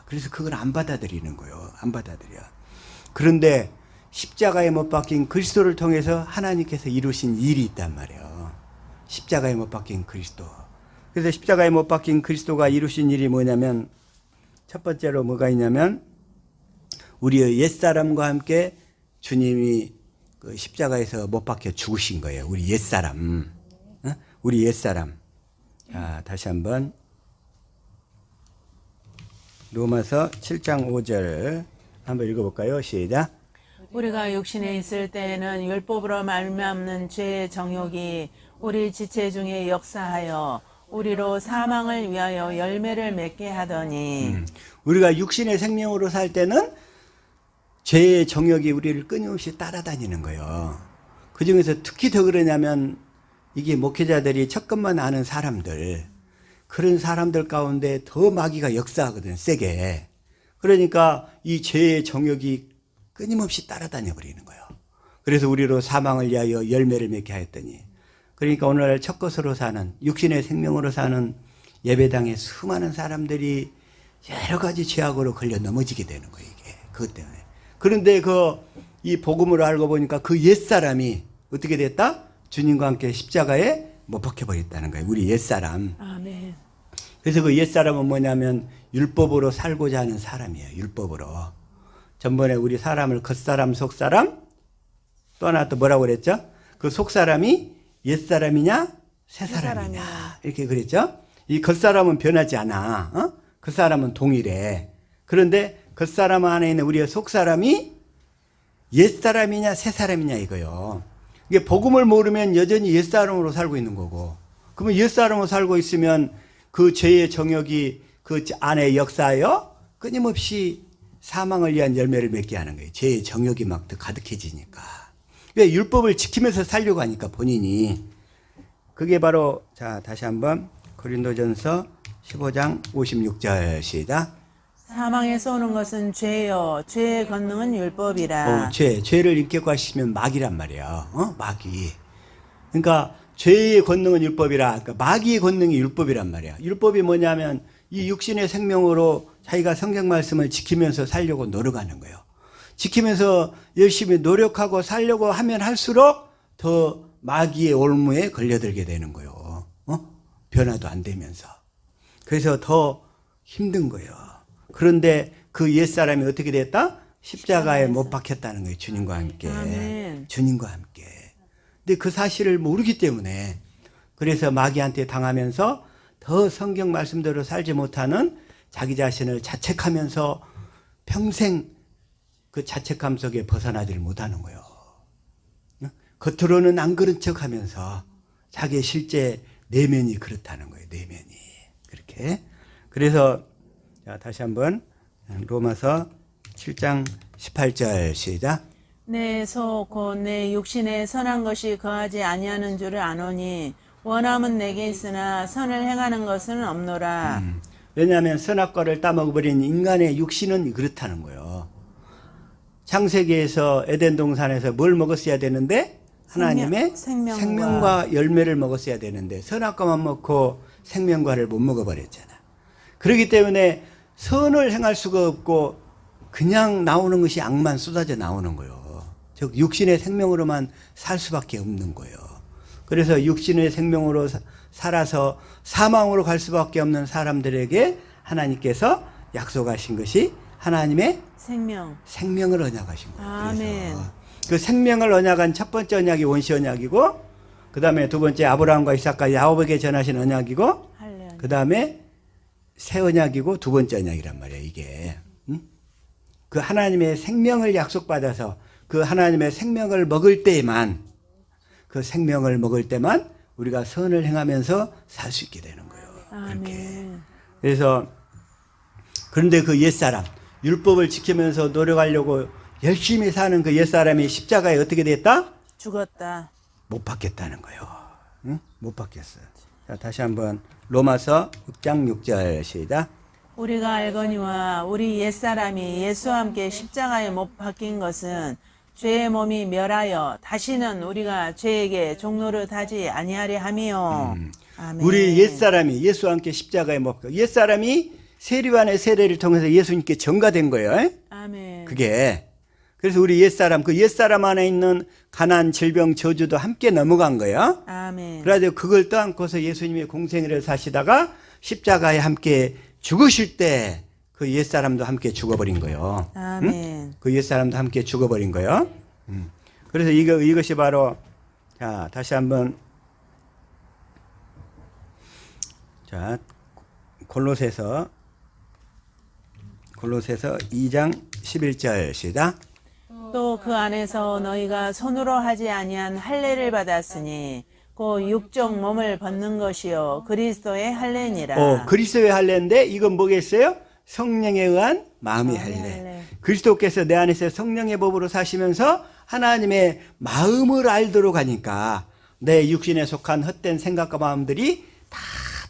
그래서 그걸 안 받아들이는 거예요. 안 받아들여. 그런데 십자가에 못 박힌 그리스도를 통해서 하나님께서 이루신 일이 있단 말이에요. 십자가에 못 박힌 그리스도. 그래서 십자가에 못 박힌 그리스도가 이루신 일이 뭐냐면 첫 번째로 뭐가 있냐면 우리의 옛사람과 함께 주님이 그 십자가에서 못 박혀 죽으신 거예요. 우리 옛사람. 우리 옛사람. 자, 다시 한번 로마서 7장 5절 한번 읽어볼까요? 시작. 우리가 육신에 있을 때에는 율법으로 말미암는 죄의 정욕이 우리 지체 중에 역사하여 우리로 사망을 위하여 열매를 맺게 하더니 우리가 육신의 생명으로 살 때는 죄의 정욕이 우리를 끊임없이 따라다니는 거예요. 그 중에서 특히 더 그러냐면 이게 목회자들이 척급만 아는 사람들, 그런 사람들 가운데 더 마귀가 역사하거든, 세게. 그러니까 이 죄의 정욕이 끊임없이 따라다녀 버리는 거예요. 그래서 우리로 사망을 위하여 열매를 맺게 하였더니, 그러니까 오늘 첫 것으로 사는 육신의 생명으로 사는 예배당에 수많은 사람들이 여러 가지 죄악으로 걸려 넘어지게 되는 거예요. 이게 그것 때문에. 그런데 이 복음을 알고 보니까 그 옛사람이 어떻게 됐다? 주님과 함께 십자가에 못 박혀 버렸다는 거예요. 우리 옛사람. 아멘. 그래서 그 옛사람은 뭐냐면 율법으로 살고자 하는 사람이에요. 율법으로. 전번에 우리 사람을 겉사람, 속사람, 또 하나 또 뭐라고 그랬죠? 그 속사람이 옛사람이냐, 새사람이냐, 이렇게 그랬죠? 이 겉사람은 변하지 않아. 그 사람은 동일해. 그런데 겉사람 안에 있는 우리의 속사람이 옛사람이냐, 새사람이냐 이거요. 이게 복음을 모르면 여전히 옛사람으로 살고 있는 거고, 그러면 옛사람으로 살고 있으면 그 죄의 정욕이 그 안에 역사하여 끊임없이 사망을 위한 열매를 맺게 하는 거예요. 죄의 정욕이 막 더 가득해지니까. 왜 율법을 지키면서 살려고 하니까 본인이. 그게 바로 자 다시 한번 고린도전서 15장 56절 시작. 사망에서 오는 것은 죄요 죄의 권능은 율법이라. 죄를 인격화시키면 마귀란 말이야. 마귀. 그러니까 죄의 권능은 율법이라. 그러니까 마귀의 권능이 율법이란 말이야. 율법이 뭐냐면 이 육신의 생명으로 자기가 성경 말씀을 지키면서 살려고 노력하는 거예요. 지키면서 열심히 노력하고 살려고 하면 할수록 더 마귀의 올무에 걸려들게 되는 거예요. 변화도 안 되면서. 그래서 더 힘든 거예요. 그런데 그 옛사람이 어떻게 됐다? 십자가에 못 박혔다는 거예요. 주님과 함께. 아멘. 주님과 함께. 근데 그 사실을 모르기 때문에 그래서 마귀한테 당하면서 더 성경 말씀대로 살지 못하는 자기 자신을 자책하면서 평생 그 자책감 속에 벗어나지를 못하는 거예요. 겉으로는 안 그런 척 하면서 자기의 실제 내면이 그렇다는 거예요. 내면이. 그렇게. 그래서 자, 다시 한번 로마서 7장 18절 시작. 내 속 곧 내 육신에 선한 것이 거하지 아니하는 줄을 아노니 원함은 내게 있으나 선을 행하는 것은 없노라. 왜냐하면 선악과를 따먹어버린 인간의 육신은 그렇다는 거예요. 창세기에서 에덴 동산에서 뭘 먹었어야 되는데 하나님의 생명과 열매를 먹었어야 되는데 선악과만 먹고 생명과를 못 먹어버렸잖아. 그렇기 때문에 선을 행할 수가 없고 그냥 나오는 것이 악만 쏟아져 나오는 거예요. 즉 육신의 생명으로만 살 수밖에 없는 거예요. 그래서 육신의 생명으로 살아서 사망으로 갈 수밖에 없는 사람들에게 하나님께서 약속하신 것이 하나님의 생명을 언약하신 거예요. 아멘. 그래서 그 생명을 언약한 첫 번째 언약이 원시 언약이고, 그 다음에 두 번째 아브라함과 이삭과 야곱에게 전하신 언약이고, 그 다음에 새 언약이고 두 번째 언약이란 말이에요. 이게 그 하나님의 생명을 약속받아서 그 하나님의 생명을 먹을 때만, 그 생명을 먹을 때만 우리가 선을 행하면서 살 수 있게 되는 거예요. 그렇게. 그래서 그런데 그 옛사람 율법을 지키면서 노력하려고 열심히 사는 그 옛사람이 십자가에 어떻게 됐다? 죽었다. 못 받겠다는 거예요. 응? 못 받겠어요. 자, 다시 한번 로마서 6장 6절 시작. 우리가 알거니와 우리 옛사람이 예수와 함께 십자가에 못 박힌 것은 죄의 몸이 멸하여 다시는 우리가 죄에게 종노릇하지 아니하리 함이요. 아멘. 우리 옛사람이 예수와 함께 십자가에 못 박혀. 옛사람이 세례 안의 세례를 통해서 예수님께 전가된 거예요. 에? 아멘. 그게 그래서 우리 옛사람 그 옛사람 안에 있는 가난, 질병, 저주도 함께 넘어간 거예요. 아멘. 그래가지고 그걸 떠안고서 예수님의 공생애를 사시다가 십자가에 함께 죽으실 때 그 옛사람도 함께 죽어버린 거예요. 아멘. 응? 그 옛사람도 함께 죽어버린 거예요. 그래서 이것이 바로 자 다시 한번 자 골로새서 2장 11절 시작. 또 그 안에서 너희가 손으로 하지 아니한 할례를 받았으니 곧 육적 몸을 벗는 것이요 그리스도의 할례니라. 그리스도의 할례인데 이건 뭐겠어요? 성령에 의한 마음의 할례. 그리스도께서 내 안에서 성령의 법으로 사시면서 하나님의 마음을 알도록 하니까 내 육신에 속한 헛된 생각과 마음들이 다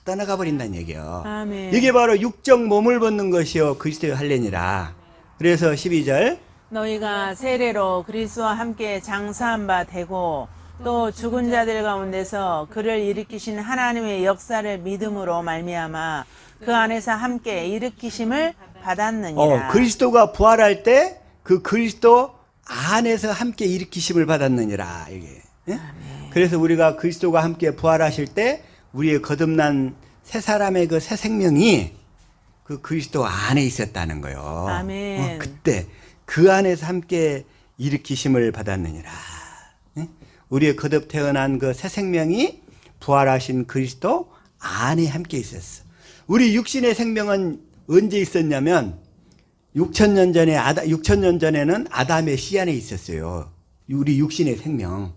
떠나가 버린다는 얘기예요. 아멘. 이게 바로 육적 몸을 벗는 것이요 그리스도의 할례니라. 그래서 12절 너희가 세례로 그리스도와 함께 장사한 바 되고 또 죽은 자들 가운데서 그를 일으키신 하나님의 역사를 믿음으로 말미암아 그 안에서 함께 일으키심을 받았느니라. 그리스도가 부활할 때 그 그리스도 안에서 함께 일으키심을 받았느니라. 이게. 예? 그래서 우리가 그리스도가 함께 부활하실 때 우리의 거듭난 새 사람의 그 새 생명이 그 그리스도 안에 있었다는 거예요. 아멘. 그때 그 안에서 함께 일으키심을 받았느니라. 예? 우리의 거듭 태어난 그 새 생명이 부활하신 그리스도 안에 함께 있었어. 우리 육신의 생명은 언제 있었냐면 6,000년 전에는 아담의 씨 안에 있었어요. 우리 육신의 생명.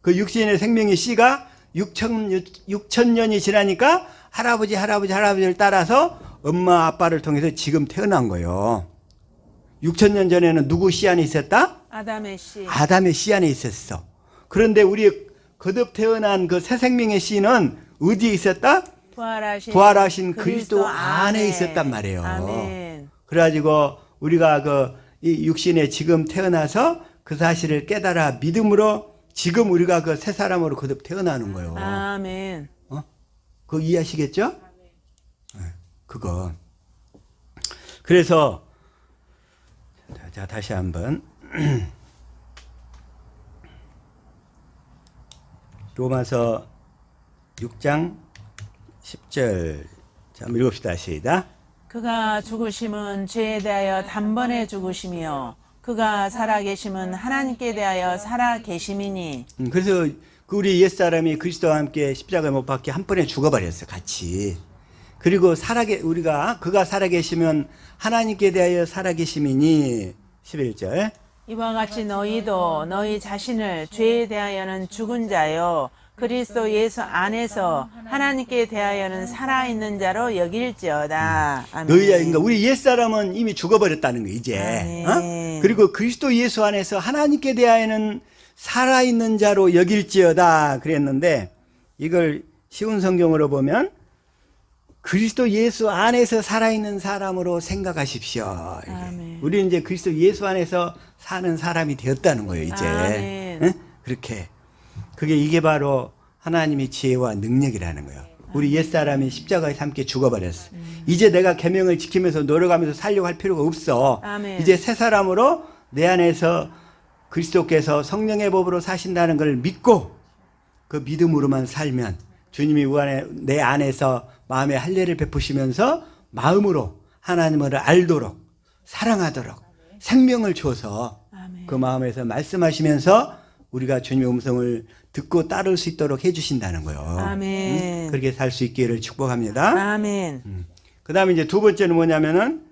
그 육신의 생명의 씨가 6,000년이 지나니까 할아버지를 따라서 엄마 아빠를 통해서 지금 태어난 거예요. 6,000년 전에는 누구 씨 안에 있었다? 아담의 씨. 아담의 씨 안에 있었어. 그런데 우리 거듭 태어난 그 새 생명의 씨는 어디에 있었다? 부활하신 그리스도 안에 있었단 말이에요. 아멘. 그래가지고 우리가 이 육신에 지금 태어나서 그 사실을 깨달아 믿음으로 지금 우리가 그 새 사람으로 거듭 태어나는 거예요. 아멘. 그거 이해하시겠죠? 네, 그거. 그래서 자 다시 한번 로마서 6장 10절 자 한번 읽읍시다. 시작. 그가 죽으심은 죄에 대하여 단번에 죽으심이요 그가 살아계심은 하나님께 대하여 살아계심이니. 그래서 우리 옛사람이 그리스도와 함께 십자가에 못 박혀 한 번에 죽어버렸어 같이. 그리고 그가 살아계시면 하나님께 대하여 살아계심이니. 11절 이와 같이 너희도 너희 자신을 죄에 대하여는 죽은 자요 그리스도 예수 안에서 하나님께 대하여는 살아있는 자로 여길지어다. 아멘. 그러니까 우리 옛사람은 이미 죽어버렸다는 거 이제. 그리고 그리스도 예수 안에서 하나님께 대하여는 살아있는 자로 여길지어다 그랬는데 이걸 쉬운 성경으로 보면 그리스도 예수 안에서 살아있는 사람으로 생각하십시오. 우리는 이제 그리스도 예수 안에서 사는 사람이 되었다는 거예요 이제. 응? 그렇게 이게 바로 하나님의 지혜와 능력이라는 거예요. 우리 옛사람이 십자가에 함께 죽어버렸어. 이제 내가 계명을 지키면서 노력하면서 살려고 할 필요가 없어. 아멘. 이제 새 사람으로 내 안에서 그리스도께서 성령의 법으로 사신다는 걸 믿고 그 믿음으로만 살면 주님이 내 안에서 마음의 할례를 베푸시면서 마음으로 하나님을 알도록 사랑하도록 생명을 줘서 그 마음에서 말씀하시면서 우리가 주님의 음성을 듣고 따를 수 있도록 해주신다는 거예요. 아멘. 그렇게 살 수 있기를 축복합니다. 아멘. 그 다음에 이제 두 번째는 뭐냐면은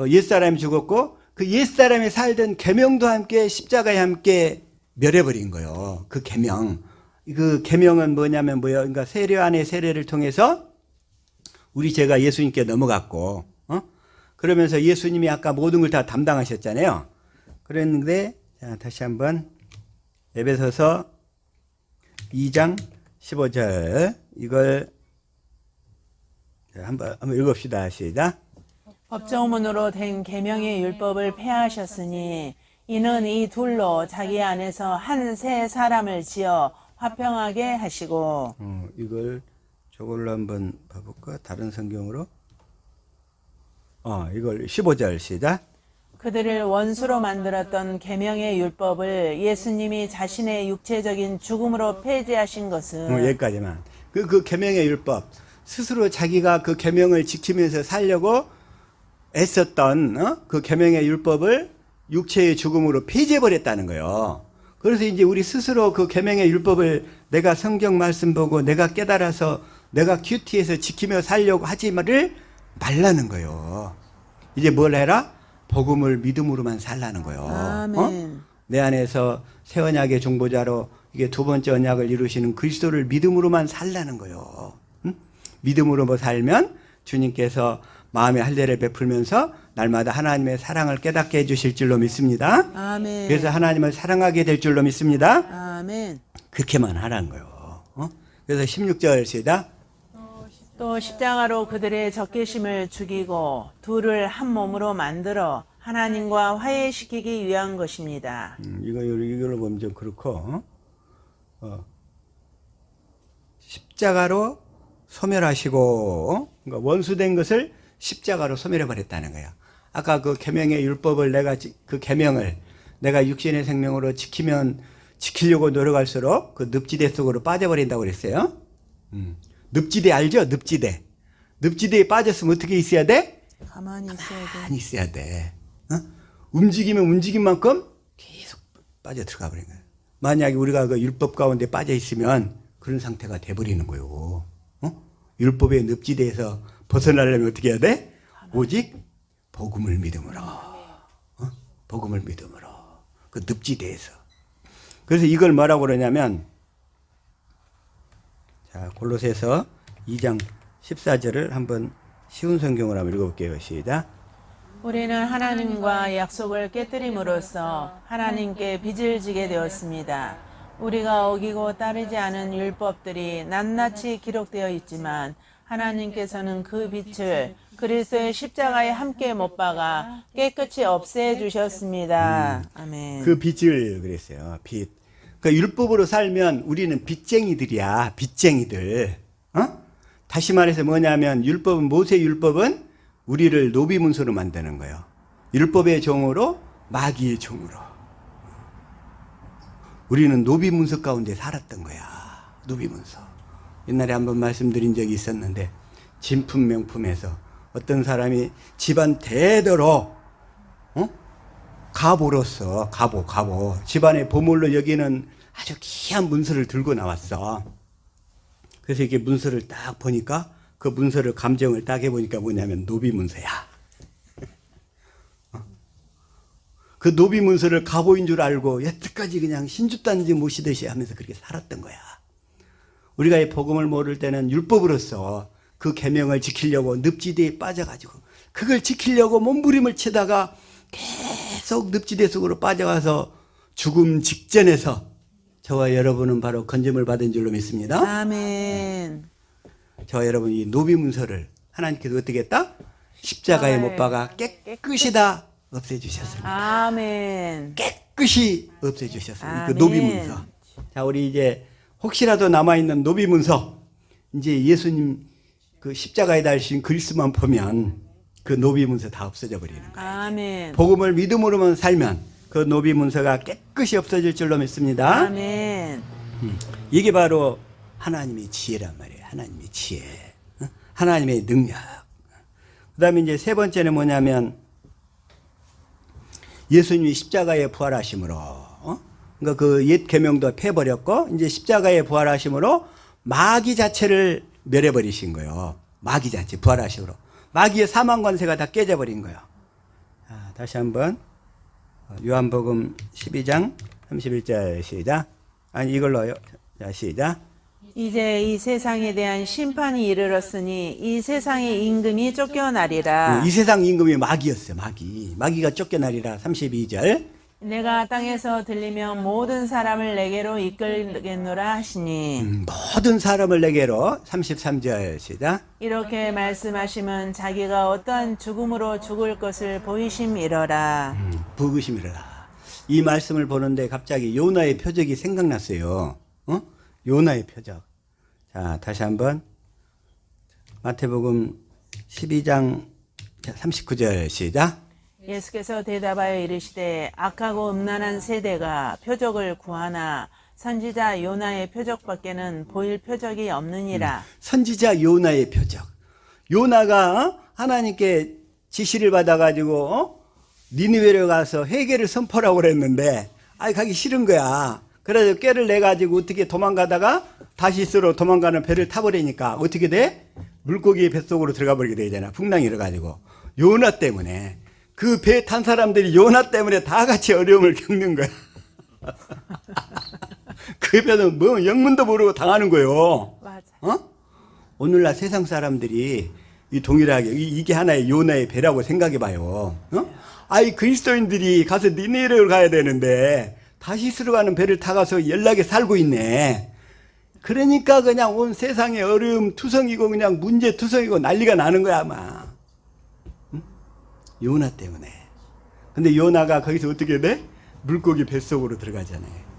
옛사람이 죽었고 그 옛사람이 살던 계명도 함께 십자가에 함께 멸해버린 거예요. 그 계명. 그 계명은 뭐냐면 뭐예요? 그러니까 세례 안에 세례를 통해서 우리 죄가 예수님께 넘어갔고, 그러면서 예수님이 아까 모든 걸 다 담당하셨잖아요. 그랬는데 자, 다시 한번 에베소서 2장 15절 이걸 한번 읽읍시다. 시작. 법조문으로 된 계명의 율법을 폐하셨으니 이는 이 둘로 자기 안에서 한 새 사람을 지어 화평하게 하시고. 이걸 저걸로 한번 봐볼까? 다른 성경으로. 이걸 15절 시작. 그들을 원수로 만들었던 계명의 율법을 예수님이 자신의 육체적인 죽음으로 폐지하신 것은. 여기까지만. 그 계명의 율법 스스로 자기가 그 계명을 지키면서 살려고 애썼던 그 계명의 율법을 육체의 죽음으로 폐지해버렸다는 거예요. 그래서 이제 우리 스스로 그 계명의 율법을 내가 성경 말씀 보고 내가 깨달아서 내가 큐티해서 지키며 살려고 하지 말라는 거예요. 이제 뭘 해라? 복음을 믿음으로만 살라는 거예요. 아멘. 내 안에서 새 언약의 중보자로 이게 두 번째 언약을 이루시는 그리스도를 믿음으로만 살라는 거예요. 믿음으로 살면 주님께서 마음의 할례를 베풀면서 날마다 하나님의 사랑을 깨닫게 해주실 줄로 믿습니다. 아멘. 그래서 하나님을 사랑하게 될 줄로 믿습니다. 아멘. 그렇게만 하라는 거예요. 그래서 16절 시작. 또 십자가로 그들의 적개심을 죽이고 둘을 한 몸으로 만들어 하나님과 화해시키기 위한 것입니다. 이걸로 보면 좀 그렇고 십자가로 소멸하시고 그러니까 원수된 것을 십자가로 소멸해 버렸다는 거예요. 아까 그 계명의 율법을 그 계명을 내가 육신의 생명으로 지키려고 노력할수록 그 늪지대 속으로 빠져버린다고 그랬어요. 늪지대 알죠? 늪지대에 빠졌으면 어떻게 있어야 돼? 가만히 가만히 있어야 돼. 움직이면 움직인 만큼 계속 빠져 들어가 버린 거예요. 만약에 우리가 그 율법 가운데 빠져 있으면 그런 상태가 돼 버리는 거예요. 율법의 늪지대에서 벗어나려면 어떻게 해야 돼? 오직 복음을 믿음으로. 복음을 믿음으로. 그 늪지대에서. 그래서 이걸 뭐라고 그러냐면 자, 골로새서 2장 14절을 한번 쉬운 성경으로 한번 읽어볼게요. 시작. 우리는 하나님과 약속을 깨뜨림으로써 하나님께 빚을 지게 되었습니다. 우리가 어기고 따르지 않은 율법들이 낱낱이 기록되어 있지만 하나님께서는 그 빚을 그리스도의 십자가에 함께 못 박아 깨끗이 없애 주셨습니다. 아멘. 그 빚을 그랬어요. 빚. 그러니까 율법으로 살면 우리는 빚쟁이들이야. 빚쟁이들. 다시 말해서 뭐냐면 모세 율법은 우리를 노비문서로 만드는 거예요. 율법의 종으로 마귀의 종으로. 우리는 노비문서 가운데 살았던 거야. 노비문서. 옛날에 한번 말씀드린 적이 있었는데 진품 명품에서 어떤 사람이 집안 대대로 가보로서 가보 집안의 보물로 여기는 아주 귀한 문서를 들고 나왔어. 그래서 이렇게 문서를 딱 보니까 그 문서를 감정을 딱 해보니까 뭐냐면 노비문서야. 그 노비문서를 가보인 줄 알고 여태까지 그냥 신주단지 모시듯이 하면서 그렇게 살았던 거야. 우리가 이 복음을 모를 때는 율법으로서 그 계명을 지키려고 늪지대에 빠져가지고 그걸 지키려고 몸부림을 치다가 계속 늪지대 속으로 빠져가서 죽음 직전에서 저와 여러분은 바로 건짐을 받은 줄로 믿습니다. 아멘. 저와 여러분 이 노비문서를 하나님께서 어떻게 했다? 십자가에 못 박아 깨끗이 다 없애주셨습니다. 아멘. 깨끗이 없애주셨습니다. 그 아멘. 노비문서. 자, 우리 이제 혹시라도 남아있는 노비문서, 이제 예수님 그 십자가에 달리신 그리스도만 보면 그 노비문서 다 없어져 버리는 거예요. 아멘. 복음을 믿음으로만 살면 그 노비문서가 깨끗이 없어질 줄로 믿습니다. 아멘. 이게 바로 하나님의 지혜란 말이에요. 하나님의 지혜. 하나님의 능력. 그 다음에 이제 세 번째는 뭐냐면 예수님이 십자가에 부활하심으로 그러니까 그 옛 계명도 폐버렸고 이제 십자가에 부활하심으로 마귀 자체를 멸해버리신 거예요. 마귀 자체 부활하심으로 마귀의 사망 관세가 다 깨져버린 거예요. 자, 다시 한번 요한복음 12장 31절 시작. 아니 이걸로요. 자, 시작. 이제 이 세상에 대한 심판이 이르렀으니 이 세상의 임금이 쫓겨나리라. 이 세상 임금이 마귀였어요. 마귀가 쫓겨나리라. 32절 내가 땅에서 들리면 모든 사람을 내게로 이끌겠노라 하시니 모든 사람을 내게로 33절 시작. 이렇게 말씀하시면 자기가 어떠한 죽음으로 죽을 것을 보이심이러라. 부으심이라. 이 말씀을 보는데 갑자기 요나의 표적이 생각났어요. 요나의 표적. 자, 다시 한번 마태복음 12장 39절 시작. 예수께서 대답하여 이르시되 악하고 음란한 세대가 표적을 구하나 선지자 요나의 표적밖에는 보일 표적이 없느니라. 선지자 요나의 표적. 요나가 하나님께 지시를 받아가지고 니느웨로 가서 회개를 선포라고 그랬는데 가기 싫은 거야. 그래서 꾀를 내가지고 어떻게 도망가다가 다시스로 도망가는 배를 타버리니까 어떻게 돼? 물고기 뱃속으로 들어가 버리게 되잖아. 풍랑이 일어가지고. 요나 때문에. 그 배 탄 사람들이 요나 때문에 다 같이 어려움을 겪는 거야. 그 배는 뭐 영문도 모르고 당하는 거예요. 맞아. 오늘날 세상 사람들이 이 동일하게 이게 하나의 요나의 배라고 생각해 봐요. 그리스도인들이 가서 니네를 가야 되는데 다시스로 가는 배를 타가서 연락에 살고 있네. 그러니까 그냥 온 세상에 어려움 투성이고 그냥 문제 투성이고 난리가 나는 거야 아마. 요나 때문에. 근데 요나가 거기서 어떻게 돼? 물고기 뱃속으로 들어가잖아요.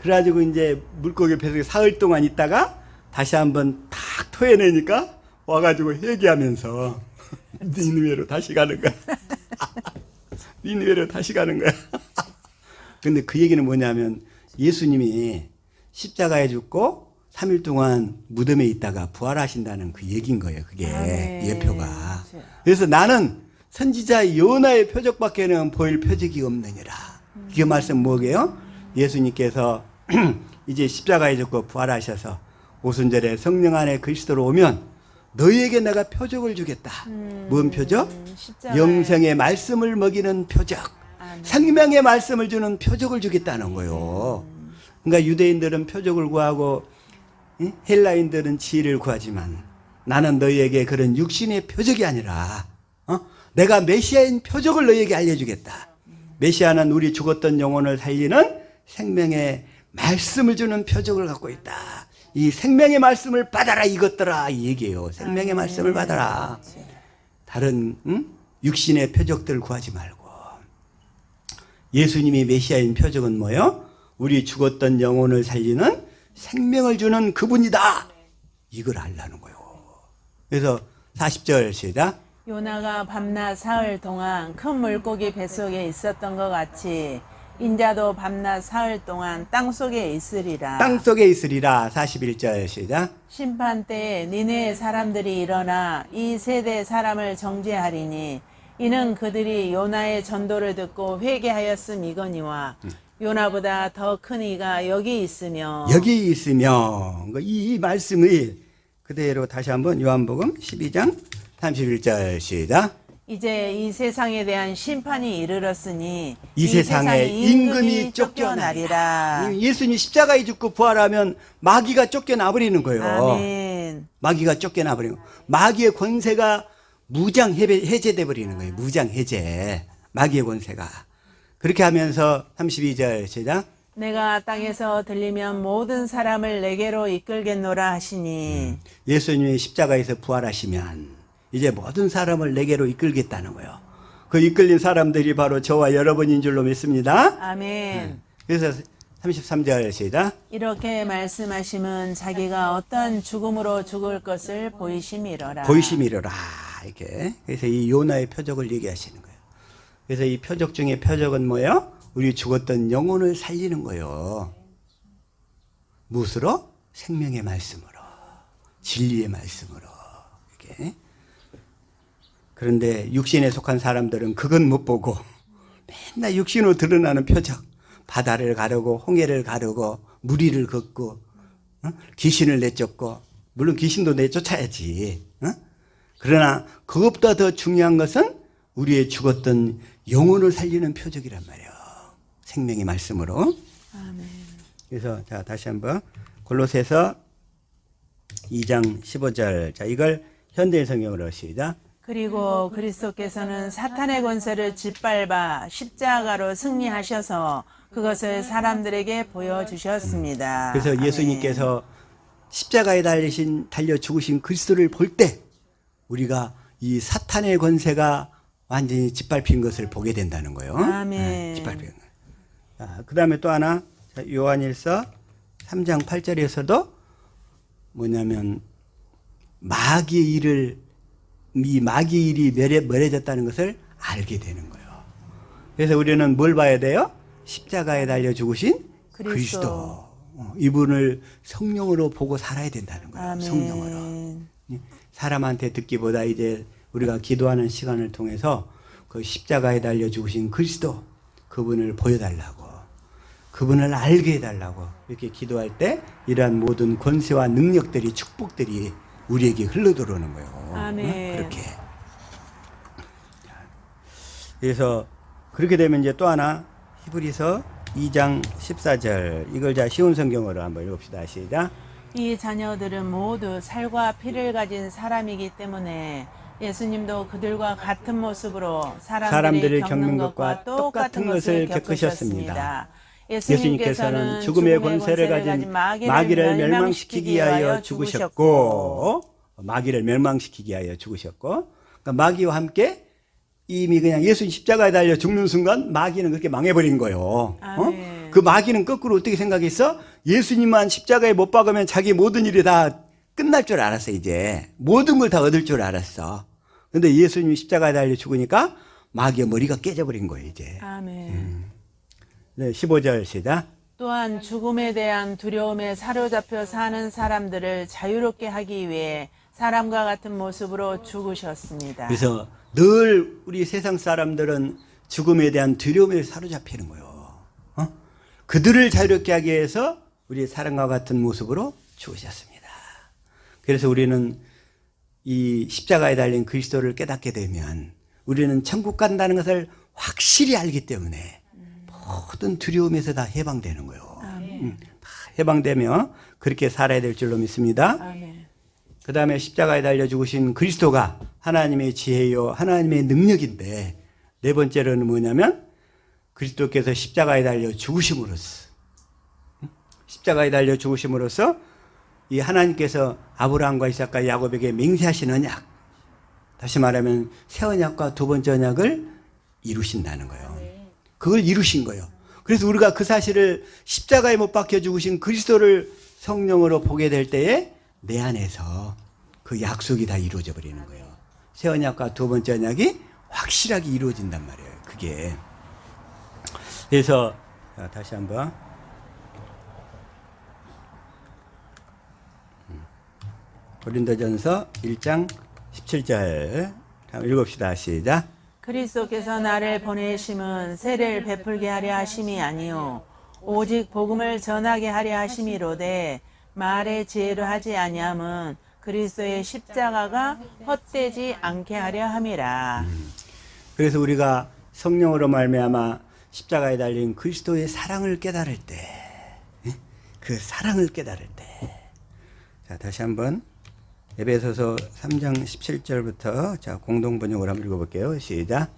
그래가지고 이제 물고기 뱃속에 사흘 동안 있다가 다시 한번 탁 토해내니까 와가지고 회개하면서 니느웨로 다시 가는 거야. 니느웨로 다시 가는 거야. 근데 그 얘기는 뭐냐면 예수님이 십자가에 죽고 3일 동안 무덤에 있다가 부활하신다는 그 얘기인 거예요. 그게 예표가. 그래서 나는 선지자 요나의 표적밖에는 보일 표적이 없느니라. 그 말씀 뭐게요? 예수님께서 이제 십자가에 죽고 부활하셔서 오순절에 성령 안에 그리스도로 오면 너희에게 내가 표적을 주겠다. 뭔 표적? 영생의 말씀을 먹이는 표적. 생명의 말씀을 주는 표적을 주겠다는 거예요. 그러니까 유대인들은 표적을 구하고 헬라인들은 지혜를 구하지만 나는 너희에게 그런 육신의 표적이 아니라 내가 메시아인 표적을 너희에게 알려주겠다. 메시아는 우리 죽었던 영혼을 살리는 생명의 말씀을 주는 표적을 갖고 있다. 이 생명의 말씀을 받아라 이것들아 이 얘기예요. 생명의 말씀을 받아라. 다른 육신의 표적들 구하지 말고 예수님이 메시아인 표적은 뭐예요? 우리 죽었던 영혼을 살리는 생명을 주는 그분이다. 이걸 알라는 거예요. 그래서 40절 시작. 요나가 밤낮 사흘 동안 큰 물고기 뱃속에 있었던 것 같이 인자도 밤낮 사흘 동안 땅속에 있으리라. 땅속에 있으리라. 41절 시작. 심판 때에 니네 사람들이 일어나 이 세대 사람을 정죄하리니 이는 그들이 요나의 전도를 듣고 회개하였음이거니와 요나보다 더 큰 이가 여기 있으며 이 말씀이 그대로 다시 한번 요한복음 12장 31절 시작. 이제 이 세상에 대한 심판이 이르렀으니 이 세상에 임금이 쫓겨나리라. 예수님 십자가에 죽고 부활하면 마귀가 쫓겨나버리는 거예요. 아멘. 마귀가 쫓겨나버리는 거예요. 마귀의 권세가 무장 해제돼 버리는 거예요. 무장 해제. 마귀의 권세가. 그렇게 하면서 32절 시작. 내가 땅에서 들리면 모든 사람을 내게로 이끌겠노라 하시니 예수님이 십자가에서 부활하시면 이제 모든 사람을 내게로 이끌겠다는 거예요. 그 이끌린 사람들이 바로 저와 여러분인 줄로 믿습니다. 아멘. 그래서 33절 시작. 이렇게 말씀하시면 자기가 어떤 죽음으로 죽을 것을 보이심이러라. 보이심이로라. 이렇게. 그래서 이 요나의 표적을 얘기하시는 거예요. 그래서 이 표적 중에 표적은 뭐예요? 우리 죽었던 영혼을 살리는 거예요. 무엇으로? 생명의 말씀으로. 진리의 말씀으로. 이렇게. 그런데 육신에 속한 사람들은 그건 못 보고 맨날 육신으로 드러나는 표적. 바다를 가르고 홍해를 가르고 무리를 걷고 귀신을 내쫓고 물론 귀신도 내쫓아야지. 그러나 그것보다 더 중요한 것은 우리의 죽었던 영혼을 살리는 표적이란 말이에요. 생명의 말씀으로. 아멘. 그래서 자 다시 한번 골로새서 2장 15절. 자 이걸 현대 성경으로 시작. 그리고 그리스도께서는 사탄의 권세를 짓밟아 십자가로 승리하셔서 그것을 사람들에게 보여주셨습니다. 그래서 아멘. 예수님께서 십자가에 달려 죽으신 그리스도를 볼 때 우리가 이 사탄의 권세가 완전히 짓밟힌 것을 보게 된다는 거예요. 아멘. 짓밟힌 거. 그 다음에 또 하나, 요한일서 3장 8절에서도 뭐냐면 마귀의 일이 멸해졌다는 것을 알게 되는 거예요. 그래서 우리는 뭘 봐야 돼요? 십자가에 달려 죽으신 그리스도. 이분을 성령으로 보고 살아야 된다는 거예요. 아멘. 성령으로. 사람한테 듣기보다 이제 우리가 기도하는 시간을 통해서 그 십자가에 달려 죽으신 그리스도, 그분을 보여달라고, 그분을 알게 해달라고 이렇게 기도할 때 이러한 모든 권세와 능력들이, 축복들이 우리에게 흘러들어오는 거예요. 아멘. 그렇게. 그래서 그렇게 되면 이제 또 하나, 히브리서 2장 14절, 이걸 자 쉬운 성경으로 한번 읽읍시다. 시작. 이 자녀들은 모두 살과 피를 가진 사람이기 때문에 예수님도 그들과 같은 모습으로 사람들이 겪는 것과 똑같은 것을 겪으셨습니다. 예수님께서는 죽음의 권세를 가진 마귀를 멸망시키기 위하여 죽으셨고, 마귀를 멸망시키기 위하여 죽으셨고, 그러니까 마귀와 함께 이미 그냥 예수님 십자가에 달려 죽는 순간 마귀는 그렇게 망해버린 거예요. 그 마귀는 거꾸로 어떻게 생각했어? 예수님만 십자가에 못 박으면 자기 모든 일이 다 끝날 줄 알았어. 이제 모든 걸 다 얻을 줄 알았어. 근데 예수님이 십자가에 달려 죽으니까 마귀의 머리가 깨져버린 거예요. 이제. 아멘. 네, 15절 시작. 또한 죽음에 대한 두려움에 사로잡혀 사는 사람들을 자유롭게 하기 위해 사람과 같은 모습으로 죽으셨습니다. 그래서 늘 우리 세상 사람들은 죽음에 대한 두려움에 사로잡히는 거예요. 그들을 자유롭게 하기 위해서 우리 사람과 같은 모습으로 죽으셨습니다. 그래서 우리는 이 십자가에 달린 그리스도를 깨닫게 되면 우리는 천국 간다는 것을 확실히 알기 때문에 모든 두려움에서 다 해방되는 거예요. 다 해방되며 그렇게 살아야 될 줄로 믿습니다. 아멘. 그 다음에 십자가에 달려 죽으신 그리스도가 하나님의 지혜요 하나님의 능력인데, 네 번째로는 뭐냐면 그리스도께서 십자가에 달려 죽으심으로써, 십자가에 달려 죽으심으로써 이 하나님께서 아브라함과 이삭과 야곱에게 맹세하신 언약, 다시 말하면 새 언약과 두 번째 언약을 이루신다는 거예요. 그걸 이루신 거예요. 그래서 우리가 그 사실을 십자가에 못 박혀 죽으신 그리스도를 성령으로 보게 될 때에 내 안에서 그 약속이 다 이루어져 버리는 거예요. 새 언약과 두 번째 언약이 확실하게 이루어진단 말이에요. 그게. 그래서 다시 한번 고린도전서 1장 17절 한번 읽읍시다. 시작. 그리스도께서 나를 보내심은 세례를 베풀게 하려 하심이 아니요 오직 복음을 전하게 하려 하심이로되 말의 지혜로 하지 아니함은 그리스도의 십자가가 헛되지 않게 하려 함이라. 그래서 우리가 성령으로 말미암아 십자가에 달린 그리스도의 사랑을 깨달을 때, 그 사랑을 깨달을 때, 자 다시 한번 에베소서 3장 17절부터 자 공동 번역을 한번 읽어볼게요. 시작.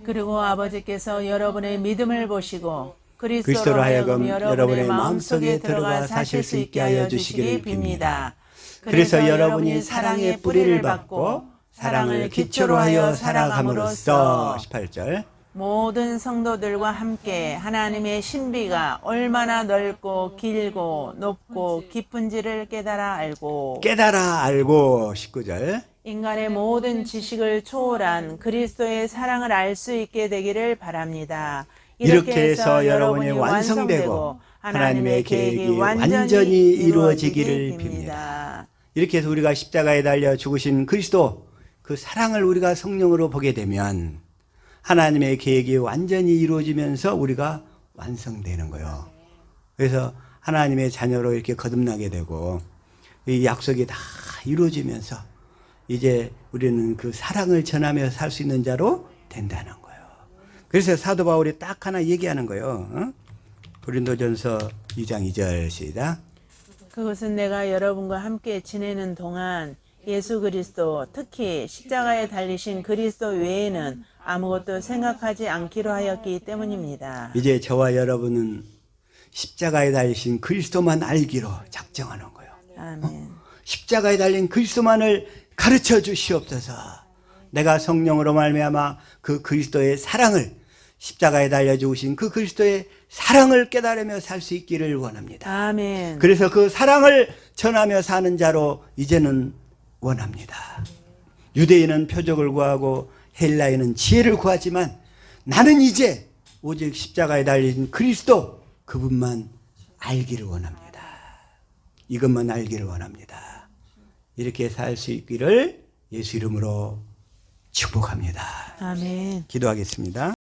그리고 아버지께서 여러분의 믿음을 보시고 그리스도로 하여금 여러분의 마음속에 들어가 사실 수 있게 하여 주시기를 빕니다. 그래서 여러분이 사랑의 뿌리를 받고 사랑을 기초로 하여 살아감으로써 18절. 모든 성도들과 함께 하나님의 신비가 얼마나 넓고 길고 높고 깊은지를 깨달아 알고 19절. 인간의 모든 지식을 초월한 그리스도의 사랑을 알 수 있게 되기를 바랍니다. 이렇게 해서 여러분이 완성되고 하나님의 계획이 완전히 이루어지기를 빕니다. 이렇게 해서 우리가 십자가에 달려 죽으신 그리스도, 그 사랑을 우리가 성령으로 보게 되면 하나님의 계획이 완전히 이루어지면서 우리가 완성되는 거예요. 그래서 하나님의 자녀로 이렇게 거듭나게 되고 이 약속이 다 이루어지면서 이제 우리는 그 사랑을 전하며 살 수 있는 자로 된다는 거예요. 그래서 사도 바울이 딱 하나 얘기하는 거예요. 고린도전서 2장 2절 시작. 그것은 내가 여러분과 함께 지내는 동안 예수 그리스도, 특히 십자가에 달리신 그리스도 외에는 아무것도 생각하지 않기로 하였기 때문입니다. 이제 저와 여러분은 십자가에 달리신 그리스도만 알기로 작정하는 거예요. 아멘. 십자가에 달린 그리스도만을 가르쳐 주시옵소서. 내가 성령으로 말미암아 그 그리스도의 사랑을, 십자가에 달려 죽으신 그 그리스도의 사랑을 깨달으며 살 수 있기를 원합니다. 아멘. 그래서 그 사랑을 전하며 사는 자로 이제는 원합니다. 유대인은 표적을 구하고 헬라인은 지혜를 구하지만 나는 이제 오직 십자가에 달린 그리스도, 그분만 알기를 원합니다. 이것만 알기를 원합니다. 이렇게 살 수 있기를 예수 이름으로 축복합니다. 아멘. 기도하겠습니다.